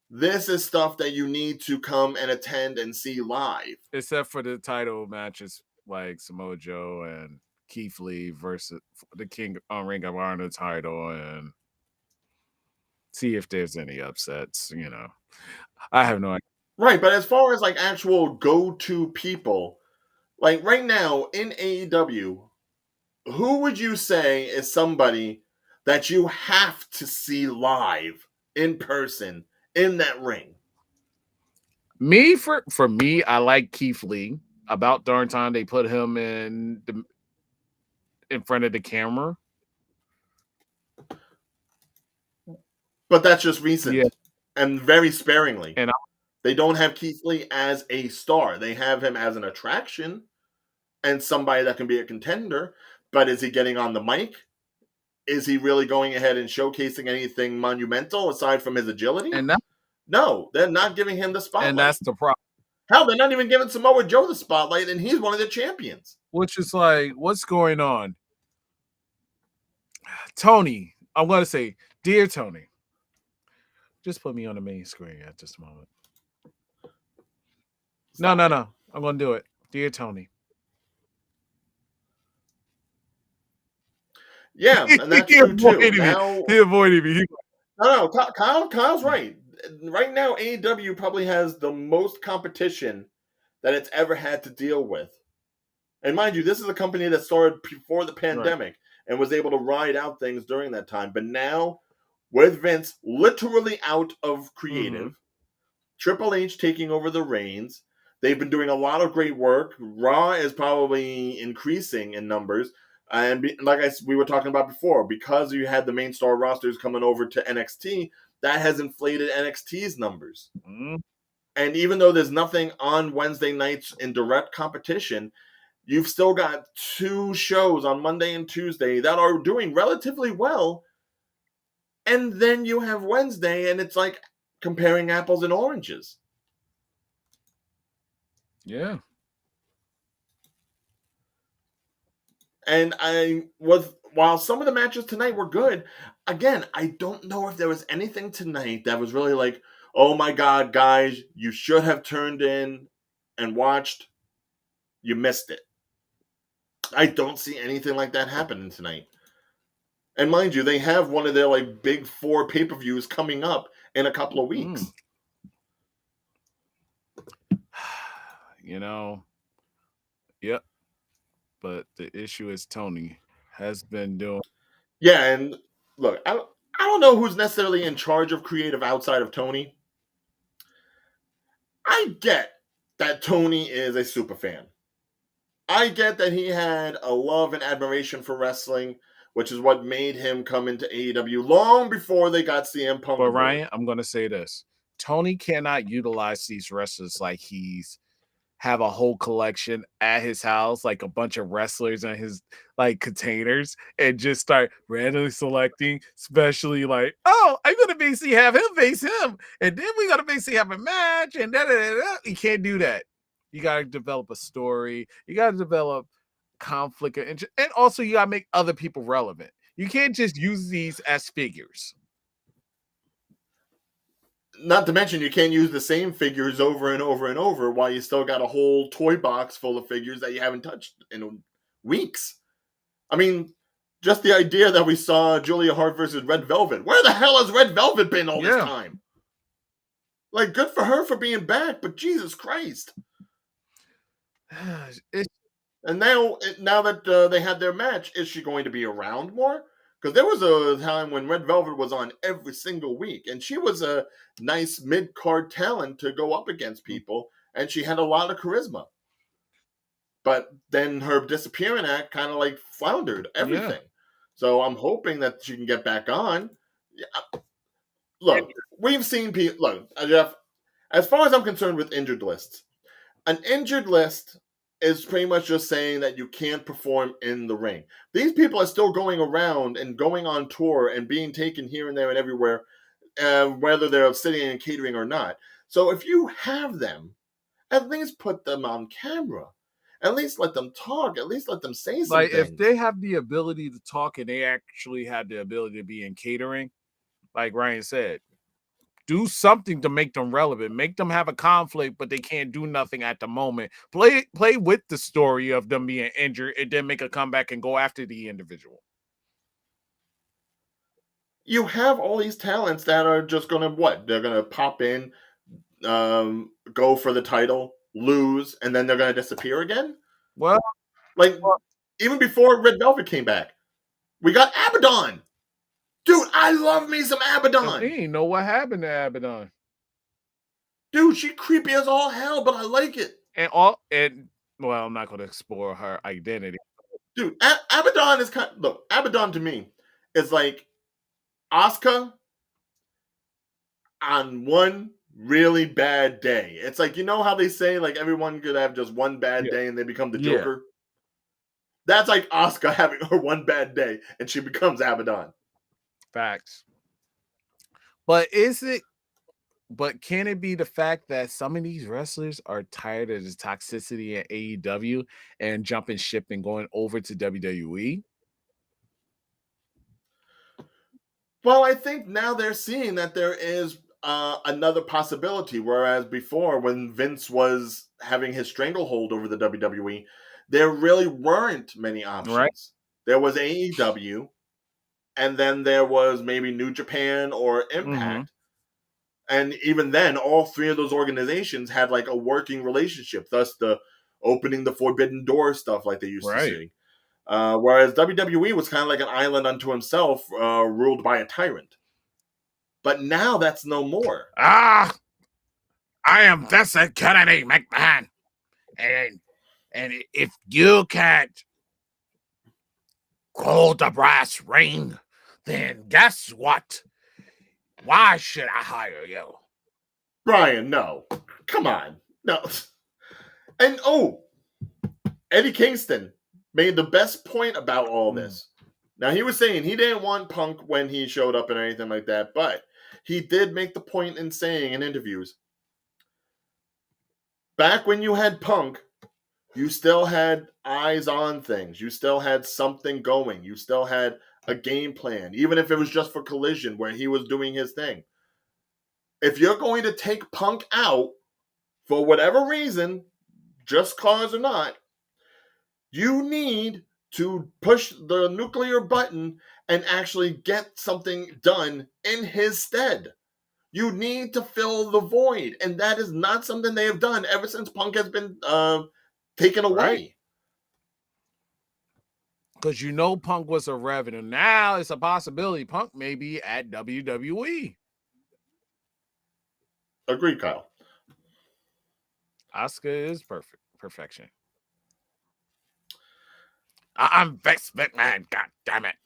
this is stuff that you need to come and attend and see live. Except for the title matches like Samoa Joe and Keith Lee versus the King on Ring of Honor title, and see if there's any upsets. I have no idea. Right, but as far as like actual go-to people, like right now in AEW, who would you say is somebody that you have to see live in person in that ring? For me, I like Keith Lee. About darn time they put him in front of the camera. But that's just recent and very sparingly. And they don't have Keith Lee as a star. They have him as an attraction and somebody that can be a contender. But is he getting on the mic? Is he really going ahead and showcasing anything monumental aside from his agility? No, they're not giving him the spotlight. And that's the problem. Hell, they're not even giving Samoa Joe the spotlight, and he's one of the champions. Which is like, what's going on? Tony, I'm going to say, dear Tony, just put me on the main screen at this moment. No. I'm going to do it. Dear Tony. Yeah, and that's true too. Now, he avoided me. No, Kyle's right. Right now, AEW probably has the most competition that it's ever had to deal with. And mind you, this is a company that started before the pandemic and was able to ride out things during that time. But now, with Vince literally out of creative, Triple H taking over the reins, they've been doing a lot of great work. Raw is probably increasing in numbers. And like we were talking about before, because you had the main star rosters coming over to NXT, that has inflated NXT's numbers. And even though there's nothing on Wednesday nights in direct competition, you've still got 2 shows on Monday and Tuesday that are doing relatively well. And then you have Wednesday, and it's like comparing apples and oranges. Yeah. And while some of the matches tonight were good, again, I don't know if there was anything tonight that was really like, oh my God, guys, you should have turned in and watched. You missed it. I don't see anything like that happening tonight. And mind you, they have one of their like big 4 pay-per-views coming up in a couple of weeks. You know, yep. But the issue is Tony has been doing. Yeah, and look, I don't know who's necessarily in charge of creative outside of Tony. I get that Tony is a super fan. I get that he had a love and admiration for wrestling, which is what made him come into AEW long before they got CM Punk. But Ryan, I'm going to say this. Tony cannot utilize these wrestlers like he's have a whole collection at his house, like a bunch of wrestlers in his like containers, and just start randomly selecting, especially like, oh, I'm gonna basically have him face him, and then we're gonna basically have a match, and da. You can't do that. You gotta develop a story, you gotta develop conflict of interest, and also you gotta make other people relevant. You can't just use these as figures. Not to mention, you can't use the same figures over and over and over while you still got a whole toy box full of figures that you haven't touched in weeks. I mean, just the idea that we saw Julia Hart versus Red Velvet. Where the hell has Red Velvet been all this time? Like, good for her for being back, but Jesus Christ. And now that they had their match, is she going to be around more? Because there was a time when Red Velvet was on every single week, and she was a nice mid-card talent to go up against people, and she had a lot of charisma. But then her disappearing act kind of like floundered everything. Yeah. So I'm hoping that she can get back on. Yeah. Look, we've seen people. Look, Jeff, as far as I'm concerned with injured lists, an injured list is pretty much just saying that you can't perform in the ring. These people are still going around and going on tour and being taken here and there and everywhere, whether they're sitting and catering or not. So if you have them, at least put them on camera. At least let them talk. At least let them say something. Like, if they have the ability to talk and they actually have the ability to be in catering, like Ryan said, do something to make them relevant. Make them have a conflict, but they can't do nothing at the moment. Play with the story of them being injured and then make a comeback and go after the individual. You have all these talents that are just going to what? They're going to pop in, go for the title, lose, and then they're going to disappear again? Well, like, even before Red Velvet came back, we got Abaddon. Dude, I love me some Abaddon. He ain't know what happened to Abaddon. Dude, she creepy as all hell, but I like it. Well, I'm not going to explore her identity. Dude, Abaddon is look, Abaddon to me is like Asuka on one really bad day. It's like, you know how they say like everyone could have just one bad day and they become the Joker? That's like Asuka having her one bad day and she becomes Abaddon. Facts. But can it be the fact that some of these wrestlers are tired of the toxicity at AEW and jumping ship and going over to WWE? Well, I think now they're seeing that there is another possibility, whereas before, when Vince was having his stranglehold over the WWE, there really weren't many options. Right. There was AEW, and then there was maybe New Japan or Impact. And even then, all 3 of those organizations had like a working relationship, thus the opening the forbidden door stuff like they used to see. Whereas WWE was kind of like an island unto himself, ruled by a tyrant. But now that's no more. I am Vincent Kennedy McMahon. And if you can't hold the brass ring, then guess what? Why should I hire you? Brian, no. Come on. No. And Eddie Kingston made the best point about all this. Now, he was saying he didn't want Punk when he showed up and anything like that, but he did make the point in saying in interviews, back when you had Punk, you still had eyes on things. You still had something going. You still had a game plan, even if it was just for Collision where he was doing his thing. If you're going to take Punk out for whatever reason, just cause or not, you need to push the nuclear button and actually get something done in his stead. You need to fill the void, and that is not something they have done ever since Punk has been taken away. Right. Because you know Punk was a revenue. Now it's a possibility Punk may be at WWE. Agreed, Kyle. Asuka is perfection. I'm Vince McMahon. God damn it.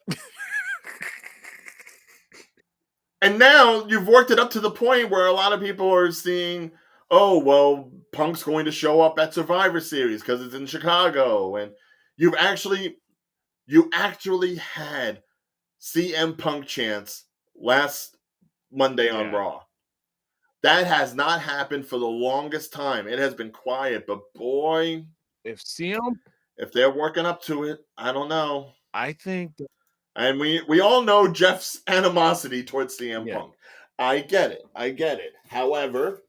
And now you've worked it up to the point where a lot of people are seeing, oh, well, Punk's going to show up at Survivor Series because it's in Chicago. And you actually had CM Punk chance last Monday on Raw. That has not happened for the longest time. It has been quiet, but boy, if they're working up to it, I don't know. I think, and we all know Jeff's animosity towards CM Punk. I get it. However,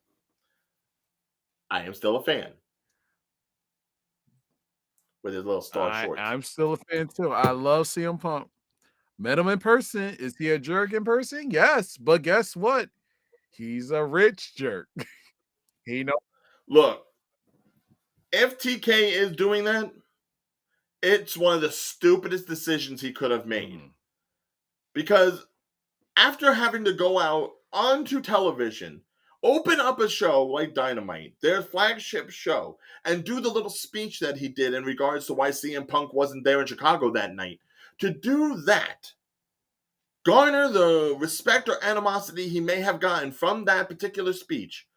I am still a fan. With his little star shorts. I'm still a fan too. I love CM Punk. Met him in person. Is he a jerk in person? Yes, but guess what? He's a rich jerk. He knows. Look, if TK is doing that, it's one of the stupidest decisions he could have made. Because after having to go out onto television, open up a show like Dynamite, their flagship show, and do the little speech that he did in regards to why CM Punk wasn't there in Chicago that night, to do that, garner the respect or animosity he may have gotten from that particular speech,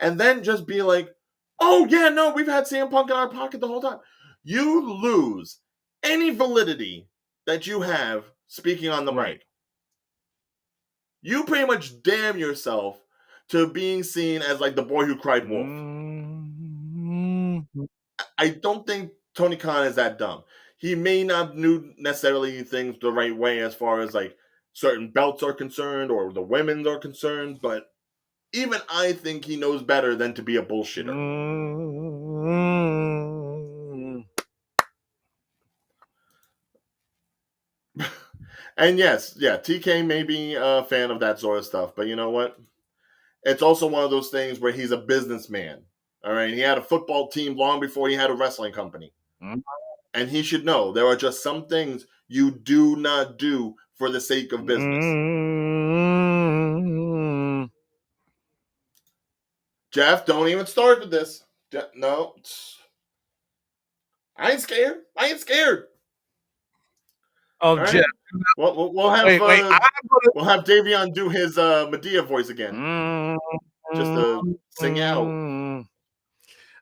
and then just be like, oh yeah, no, we've had CM Punk in our pocket the whole time. You lose any validity that you have speaking on the mic. You pretty much damn yourself to being seen as like the boy who cried wolf. I don't think Tony Khan is that dumb. He may not do necessarily things the right way as far as like certain belts are concerned or the women's are concerned, but even I think he knows better than to be a bullshitter. And yes, TK may be a fan of that sort of stuff, but you know what? It's also one of those things where he's a businessman. All right, he had a football team long before he had a wrestling company. And he should know there are just some things you do not do for the sake of business. Jeff, don't even start with this. No. I ain't scared. Oh, right? Jeff. We'll have we'll have Davion do his Medea voice again. Just to sing out.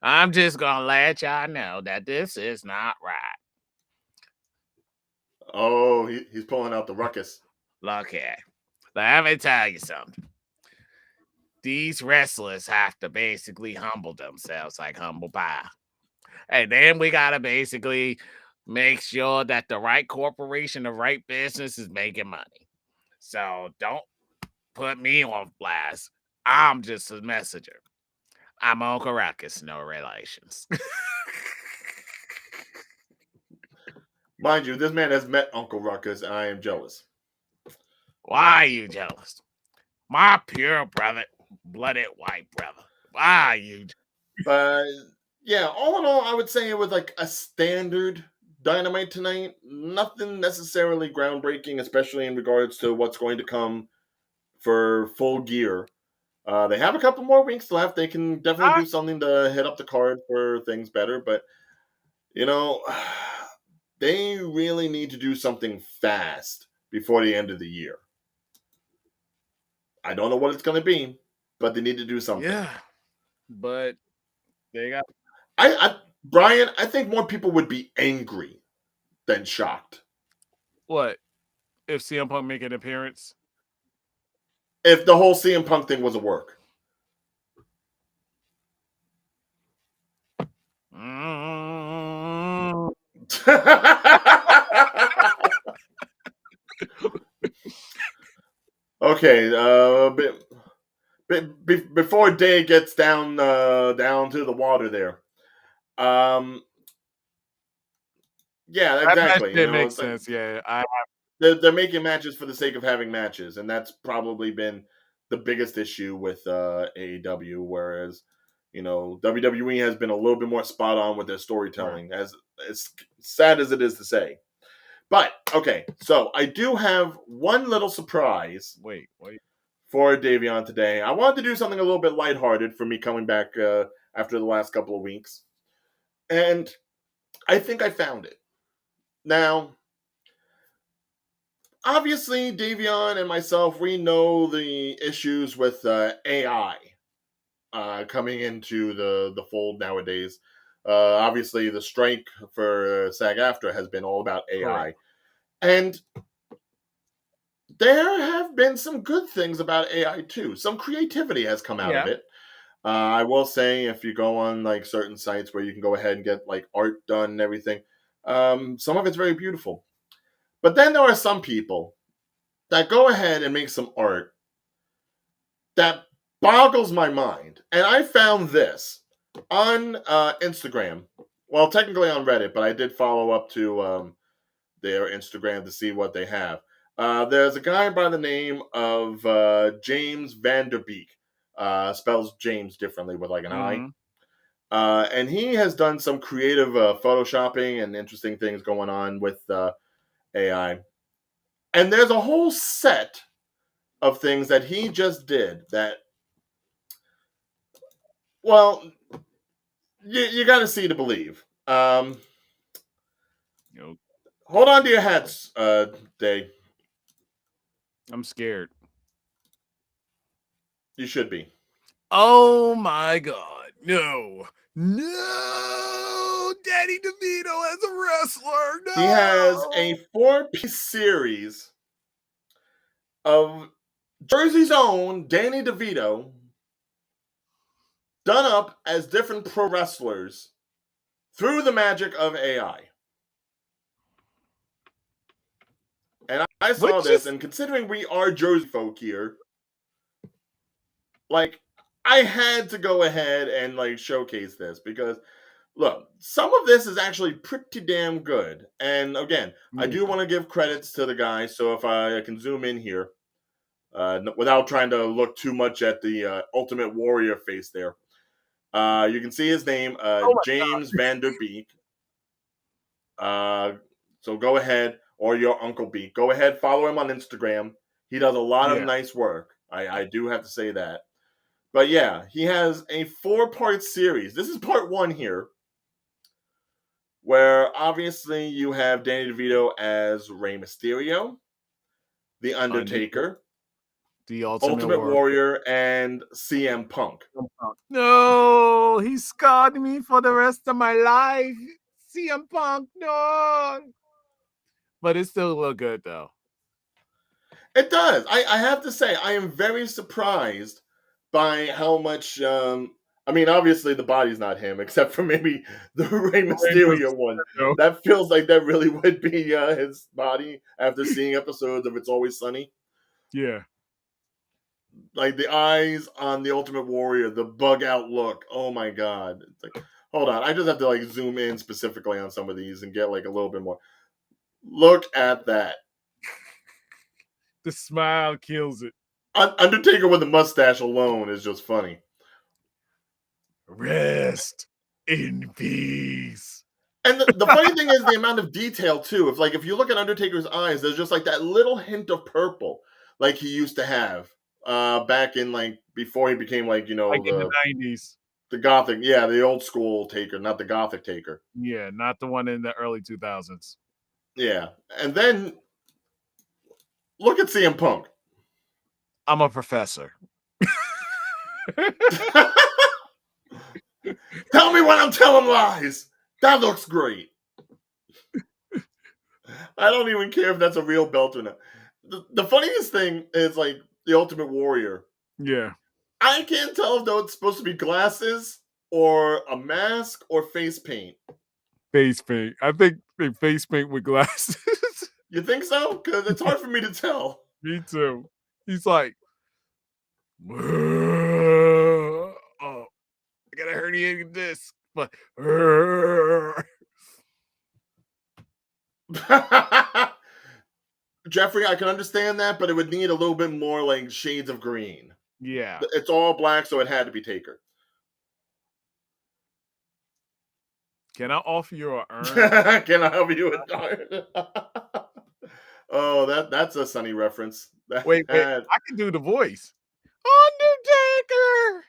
I'm just gonna let y'all know that this is not right. Oh, he's pulling out the ruckus. Look here. Let me tell you something. These wrestlers have to basically humble themselves like humble pie. And then we gotta basically make sure that the right corporation, the right business is making money. So don't put me on blast. I'm just a messenger. I'm Uncle Ruckus, no relations. Mind you, this man has met Uncle Ruckus, and I am jealous. Why are you jealous? My pure brother, blooded white brother. Why are you? Yeah, all in all, I would say it was like a standard Dynamite tonight. Nothing necessarily groundbreaking, especially in regards to what's going to come for Full Gear. They have a couple more weeks left. They can definitely do something to hit up the card for things better. But, you know, they really need to do something fast before the end of the year. I don't know what it's going to be, but they need to do something. Yeah, but they got... Brian, I think more people would be angry than shocked. What? If CM Punk make an appearance, If the whole CM Punk thing was a work. mm, Okay, before Day gets down to the water there. Yeah, that match exactly. You did know, make it's like sense. Yeah, they're making matches for the sake of having matches, and that's probably been the biggest issue with AEW. Whereas, you know, WWE has been a little bit more spot on with their storytelling, as sad as it is to say. But okay, so I do have one little surprise wait. for Davion today. I wanted to do something a little bit lighthearted for me coming back after the last couple of weeks, and I think I found it. Now, obviously, Davion and myself, we know the issues with AI coming into the fold nowadays. Obviously, the strike for SAG-AFTRA has been all about AI. Correct. And there have been some good things about AI too. Some creativity has come out of Yeah. it. I will say, if you go on like certain sites where you can go ahead and get like art done and everything, some of it's very beautiful. But then there are some people that go ahead and make some art that boggles my mind. And I found this on Instagram. Well, technically on Reddit, but I did follow up to their Instagram to see what they have. There's a guy by the name of James Vanderbeek. Spells James differently with like an I. Mm-hmm. And he has done some creative photoshopping and interesting things going on with AI. And there's a whole set of things that he just did that, well, you got to see to believe. Nope. Hold on to your hats, Day. I'm scared. You should be. Oh my God. No. No. Danny DeVito as a wrestler. He has No. a 4-piece series of Jersey's own Danny DeVito done up as different pro wrestlers through the magic of AI. And I saw Which this, is and considering we are Jersey folk here, like, I had to go ahead and like showcase this because look, some of this is actually pretty damn good. And again, I do want to give credits to the guy. So if I can zoom in here, without trying to look too much at the Ultimate Warrior face there, you can see his name, oh my James Vanderbeek. So go ahead, or your Uncle Beak. Go ahead, follow him on Instagram. He does a lot of yeah. nice work. I do have to say that. But yeah, he has a 4-part series. This is part 1 here, where obviously you have Danny DeVito as Rey Mysterio, The Undertaker, The Ultimate Ultimate Warrior, and CM Punk. No, he scarred me for the rest of my life. CM Punk, no. But it still look good though. It does. I have to say, I am very surprised by how much. I mean, obviously the body's not him, except for maybe the Rey Mysterio one. That feels like that really would be his body after seeing episodes of It's Always Sunny. Yeah. Like the eyes on the Ultimate Warrior, the bug out look. Oh my god! It's like, hold on, I just have to like zoom in specifically on some of these and get like a little bit more. Look at that. The smile kills it. Undertaker with a mustache alone is just funny. Rest in peace. And the funny thing is the amount of detail too. If you look at Undertaker's eyes, there's just like that little hint of purple, like he used to have back in like before he became like in the 90s. The Gothic, yeah, the old school Taker, not the Gothic Taker. Yeah, not the one in the early 2000s. Yeah, and then look at CM Punk. I'm a professor. Tell me when I'm telling lies. That looks great. I don't even care if that's a real belt or not. the funniest thing is like the Ultimate Warrior. Yeah. I can't tell if though it's supposed to be glasses or a mask or face paint. Face paint. I think they face paint with glasses. You think so? Because it's hard for me to tell. Me too. He's like, oh, I got a herniated disc, but Jeffrey, I can understand that, but it would need a little bit more like shades of green. yeah. It's all black, so it had to be Taker. Can I offer you an urn? Can I help you with that? Oh, that's a Sunny reference. Wait. I can do the voice. Undertaker.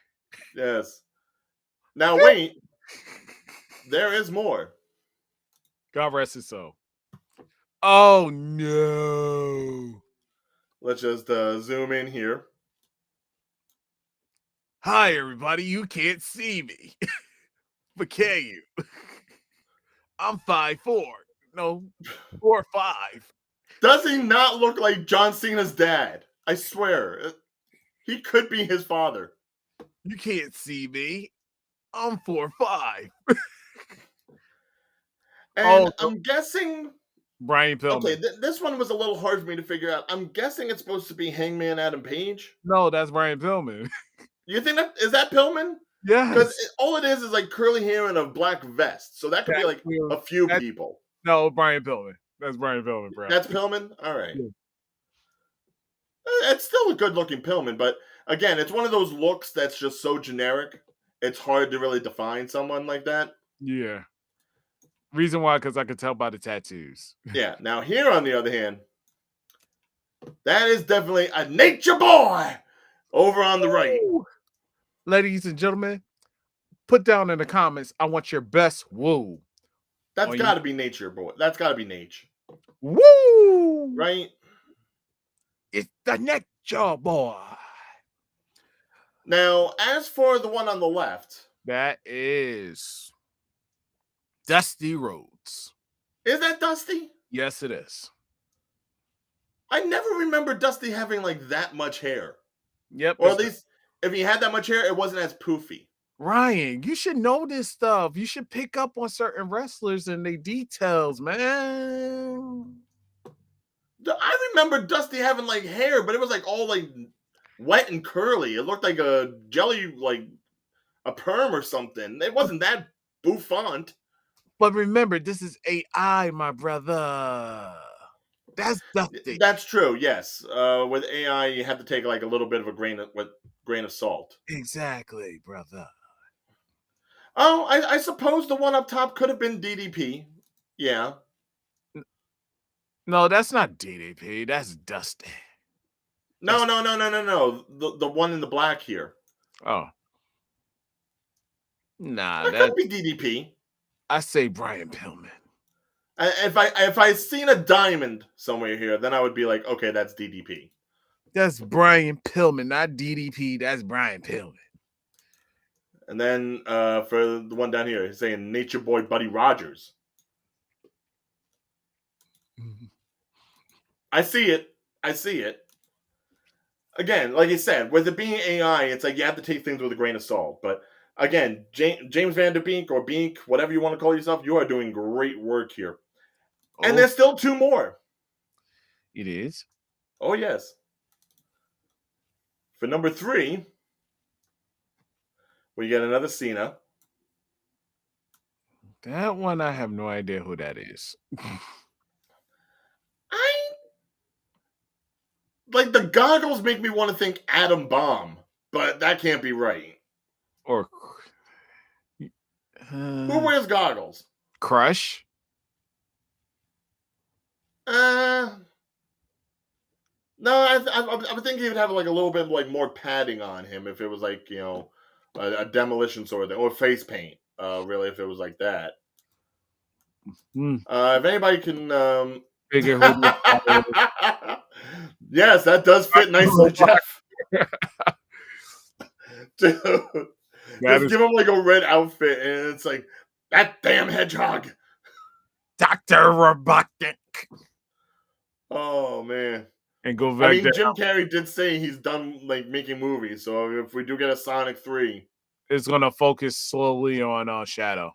Yes. Now wait. There is more. God rest his soul. Oh no. Let's just zoom in here. Hi, everybody. You can't see me. But can you? I'm 5'4". No, 4'5". Does he not look like John Cena's dad? I swear. He could be his father. You can't see me. I'm 4'5". And I'm guessing Brian Pillman. Okay, this one was a little hard for me to figure out. I'm guessing it's supposed to be Hangman Adam Page. No, that's Brian Pillman. You think is that Pillman? Yes. Because all it is like curly hair and a black vest. So that could be like a few people. No, Brian Pillman. That's Brian Pillman, bro. That's Pillman? All right. Yeah. It's still a good looking Pillman, but again, it's one of those looks that's just so generic. It's hard to really define someone like that. Yeah. Reason why, because I could tell by the tattoos. Yeah. Now here, on the other hand, that is definitely a nature boy over on the right. Ladies and gentlemen, put down in the comments, I want your best woo. That's got to be nature boy. That's got to be nature. Woo! Right? It's the nature boy. Now, as for the one on the left, that is Dusty Rhodes. Is that Dusty? Yes, it is. I never remember Dusty having like that much hair. Yep. Or at least if he had that much hair, it wasn't as poofy. Ryan, you should know this stuff. You should pick up on certain wrestlers and their details, man. I remember Dusty having like hair, but it was like all like wet and curly. It looked like a jelly, like a perm or something. It wasn't that bouffant. But remember, this is AI, my brother. That's Dusty. That's true. Yes, with AI, you have to take like a little bit of a grain of salt. Exactly, brother. Oh, I suppose the one up top could have been DDP. Yeah. No, that's not DDP. That's Dusty. No. The one in the black here. Oh. Nah, that could be DDP. I say Brian Pillman. If I seen a diamond somewhere here, then I would be like, okay, that's DDP. That's Brian Pillman, not DDP. That's Brian Pillman. And then for the one down here, he's saying Nature Boy Buddy Rogers. Mm-hmm. I see it. Again, like you said, with it being AI, it's like you have to take things with a grain of salt. But again, James Van Der Beek or Beek, whatever you want to call yourself, you are doing great work here. Oh. And there's still two more. It is? Oh, yes. For number 3, we get another Cena. That one, I have no idea who that is. Like, the goggles make me want to think Adam Bomb, but that can't be right. Or who wears goggles? Crush? No, I would think he would have like a little bit like more padding on him if it was like, you know, a demolition sort of thing, or face paint. Really, if it was like that. If anybody can figure who yes, that does fit nicely, Jeff. Dude, just give him like a red outfit, and it's like that damn hedgehog, Dr. Robotnik. Oh man, and go I back mean, down. Jim Carrey did say he's done like making movies, so if we do get a Sonic 3, It's gonna focus slowly on Shadow.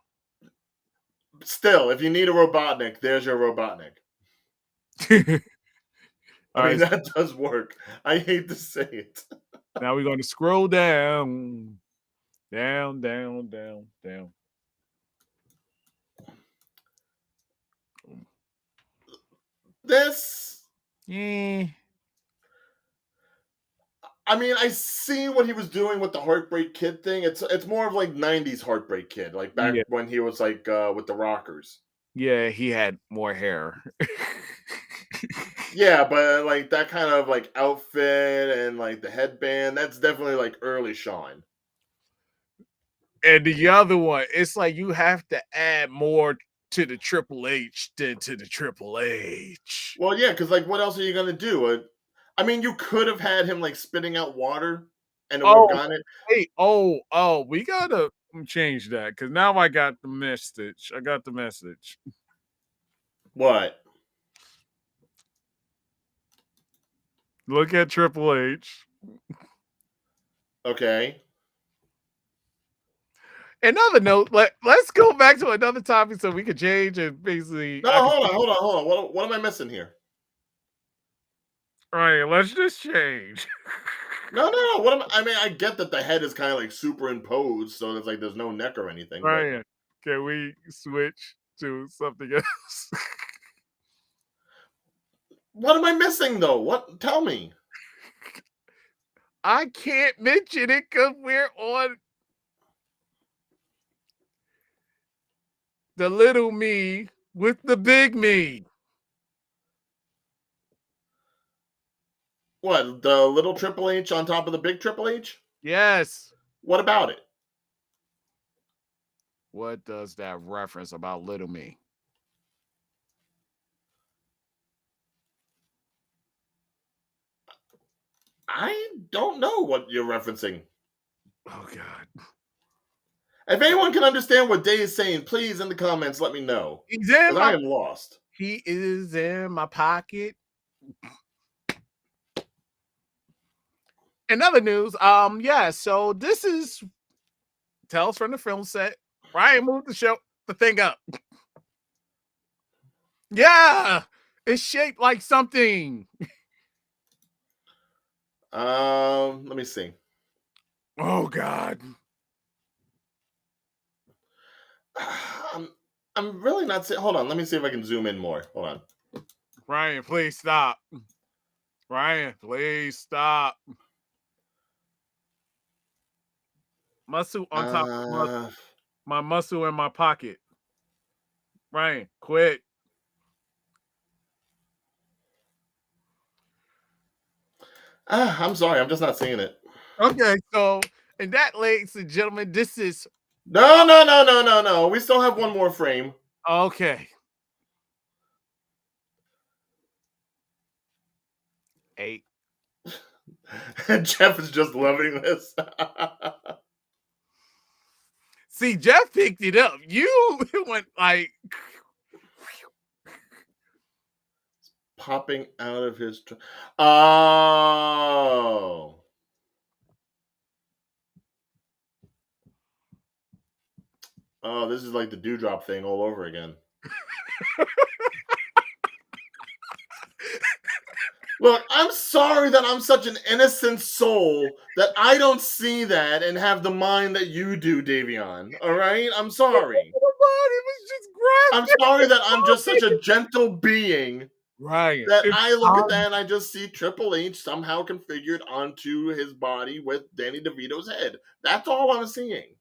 still, if you need a Robotnik, there's your Robotnik. I All mean, right, that does work. I hate to say it. now we're gonna scroll down, down, down, down, down. This, Yeah, I mean, I see what he was doing with the Heartbreak Kid thing. It's more of like '90s Heartbreak Kid, like back yeah, when he was like with the Rockers. yeah. He had more hair. Yeah, but like that kind of like outfit and like the headband, that's definitely like early Sean. And the other one, it's like you have to add more to the Triple H than to the Triple H. Well, yeah, because like, what else are you gonna do? I mean, you could have had him like spitting out water, and it would have Oh, gotten it. hey, oh, we gotta change that because now I got the message. I got the message. What? Look at Triple H. Okay. Another note, let's go back to another topic so we can change and basically No, I can hold on. What am I missing here? all right, let's just change. No. What am I mean? I get that the head is kind of like superimposed, so it's like there's no neck or anything. But Ryan, can we switch to something else? what am I missing though? What? Tell me. I can't mention it because we're on the little me with the big me. What? The little Triple H on top of the big Triple H? Yes. What about it? What does that reference about little me? I don't know what you're referencing. Oh God. If anyone can understand what Day is saying, please in the comments let me know. He's in Because I my am lost. he is in my pocket. In other news, yeah, so this is Tales from the Film Set. Ryan moved the thing up. Yeah, it's shaped like something. Let me see. Oh God. I'm, I'm really not saying. Hold on, let me see if I can zoom in more. Hold on. Ryan, please stop. Ryan, please stop. Muscle on top of Uh, muscle. My muscle in my pocket. Ryan, quit. I'm sorry, I'm just not seeing it. Okay, so and that, ladies and gentlemen, this is No. We still have one more frame. okay. 8. Jeff is just loving this. See, Jeff picked it up. You went like Popping out of his. Oh. Oh, this is like the dewdrop thing all over again. Look, I'm sorry that I'm such an innocent soul that I don't see that and have the mind that you do, Davion. All right? I'm sorry. it was just I'm grasping. sorry that I'm just such a gentle being Ryan, that if I look at that and I just see Triple H somehow configured onto his body with Danny DeVito's head. That's all I'm seeing.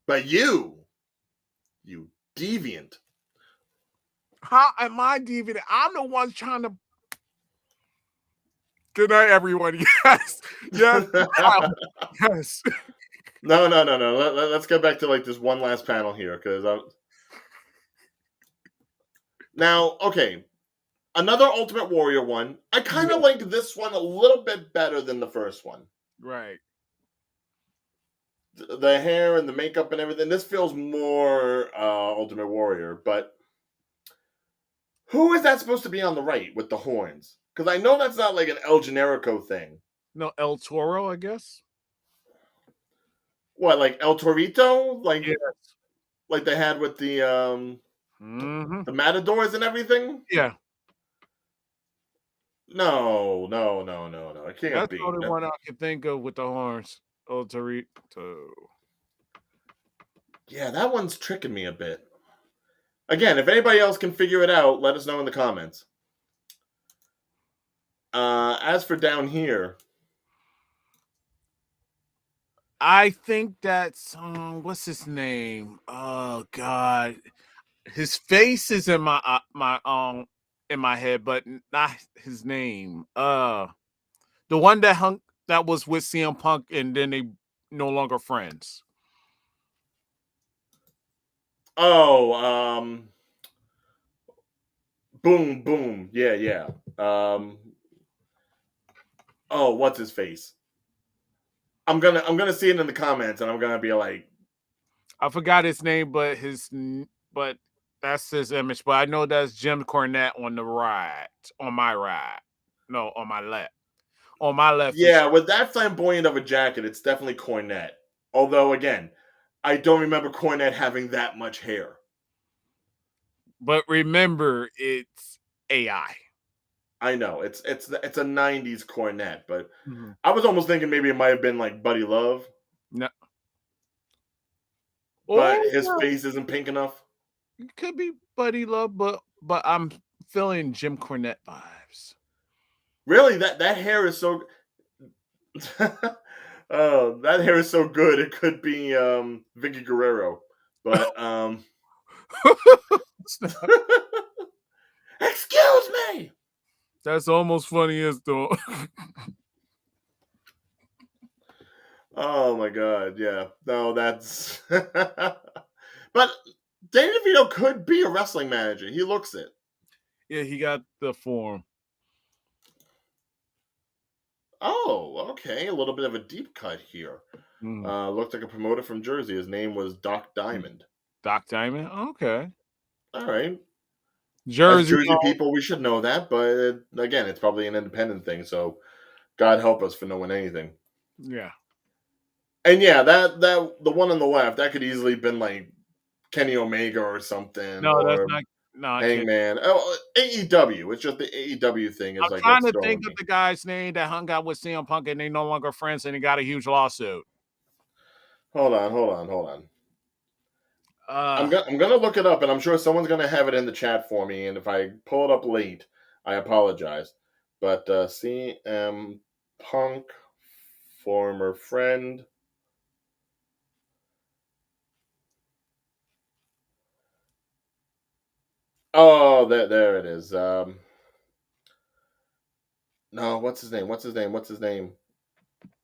But you deviant. how am I deviating? I'm the one trying to. Good night, everyone. Yes, yes, wow. Yes. No. Let's get back to like this one last panel here because now, okay, another Ultimate Warrior one. I kind of like this one a little bit better than the first one. Right. The hair and the makeup and everything. This feels more Ultimate Warrior, but who is that supposed to be on the right with the horns? Because I know that's not like an El Generico thing. No, El Toro, I guess. What, like El Torito? Yes. Like they had with Mm-hmm. the Matadors and everything? Yeah. No. It can't That's the be. only one I can think of with the horns. El Torito. Yeah, that one's tricking me a bit. Again, if anybody else can figure it out, let us know in the comments. As for down here, I think that's what's his name? Oh God, his face is in in my head, but not his name. The one that was with CM Punk, and then they no longer friends. oh, boom, boom, yeah. Oh, what's his face? I'm gonna see it in the comments, and I'm gonna be like, I forgot his name, but that's his image. But I know that's Jim Cornette on the right, on my right. No, on my left. On my left is, yeah, with that flamboyant of a jacket, it's definitely Cornette. Although, again, I don't remember Cornette having that much hair. but remember, it's AI. I know it's a '90s Cornette, but Mm-hmm. I was almost thinking maybe it might have been like Buddy Love, No. but Oh, his yeah. face isn't pink enough. It could be Buddy Love, but I'm feeling Jim Cornette vibes. Really, that hair is so. Oh, that hair is so good. It could be Vicky Guerrero, but excuse me. That's almost funny as though. Oh my god, yeah. No, that's. But Danny DeVito could be a wrestling manager. He looks it. Yeah, he got the form. Oh, okay. A little bit of a deep cut here. Mm. Looked like a promoter from Jersey. His name was Doc Diamond. Doc Diamond. Okay. All right. As Jersey. Jersey people, we should know that, but again, it's probably an independent thing. So, God help us for knowing anything. Yeah. And yeah, that the one on the left that could easily been like Kenny Omega or something, No, that's or not. No, I can't. Hangman. Oh, AEW. It's just the AEW thing is I'm like trying what's to throwing think of me. the guy's name that hung out with CM Punk and they no longer friends and he got a huge lawsuit. Hold on. Uh, I'm gonna look it up, and I'm sure someone's gonna have it in the chat for me. And if I pull it up late, I apologize. But CM Punk, former friend. Oh, there it is. No, what's his name? What's his name?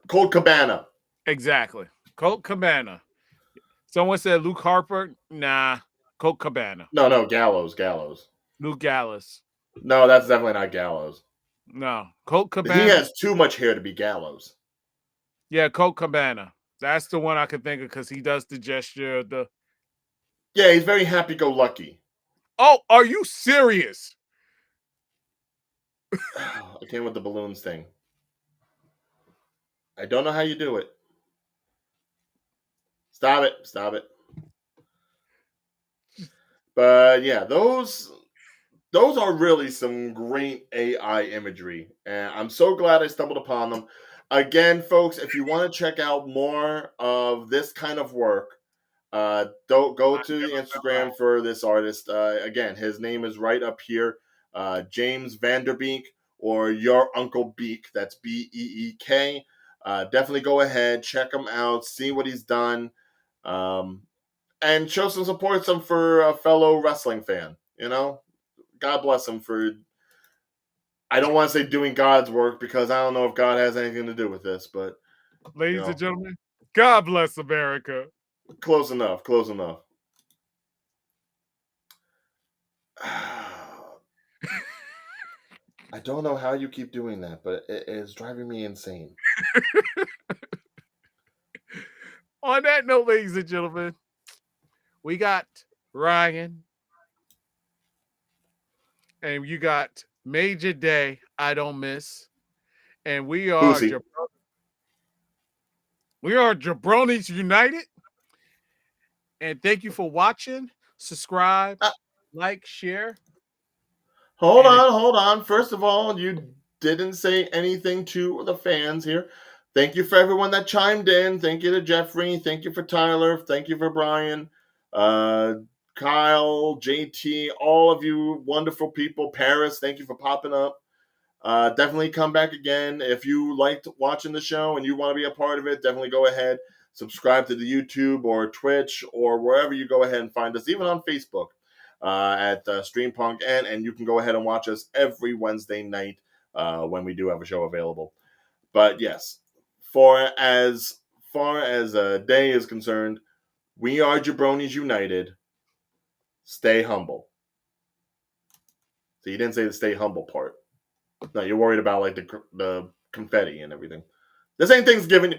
Cold Cabana. exactly. Colt Cabana. Someone said Luke Harper. Nah, Colt Cabana. No, Gallows. Luke Gallows. No, that's definitely not Gallows. No, Colt He Cabana. has too much hair to be Gallows. Yeah, Colt Cabana. That's the one I can think of because he does the gesture. Yeah, he's very happy-go-lucky. Oh, are you serious? Again with the balloons thing. I don't know how you do it. Stop it. But yeah, those are really some great AI imagery, and I'm so glad I stumbled upon them. Again, folks, if you want to check out more of this kind of work, don't go to the Instagram for this artist. Again, his name is right up here, James Vanderbeek, or Your Uncle Beak. That's Beek. Definitely go ahead, check him out, see what he's done, and show some support some for a fellow wrestling fan. You know, God bless him for. I don't want to say doing God's work because I don't know if God has anything to do with this, but Ladies and gentlemen, God bless America. Close enough. I don't know how you keep doing that, but it is driving me insane. On that note, ladies and gentlemen, we got Ryan and you got Major Day. I don't miss. And we are Boosie. Jabronis United. And thank you for watching. Subscribe, Uh, like, share. hold And on, hold on. First of all, you didn't say anything to the fans here. Thank you for everyone that chimed in. Thank you to Jeffrey. Thank you for Tyler. Thank you for Brian, uh, Kyle, JT, all of you wonderful people. Paris, thank you for popping up. Definitely come back again. If you liked watching the show and you want to be a part of it, definitely go ahead. Subscribe to the YouTube or Twitch or wherever you go ahead and find us, even on Facebook at Streampunk. And you can go ahead and watch us every Wednesday night when we do have a show available. But yes, for as far as a day is concerned, we are Jabronis United. Stay humble. So you didn't say the stay humble part. No, you're worried about like the confetti and everything. This ain't Thanksgiving.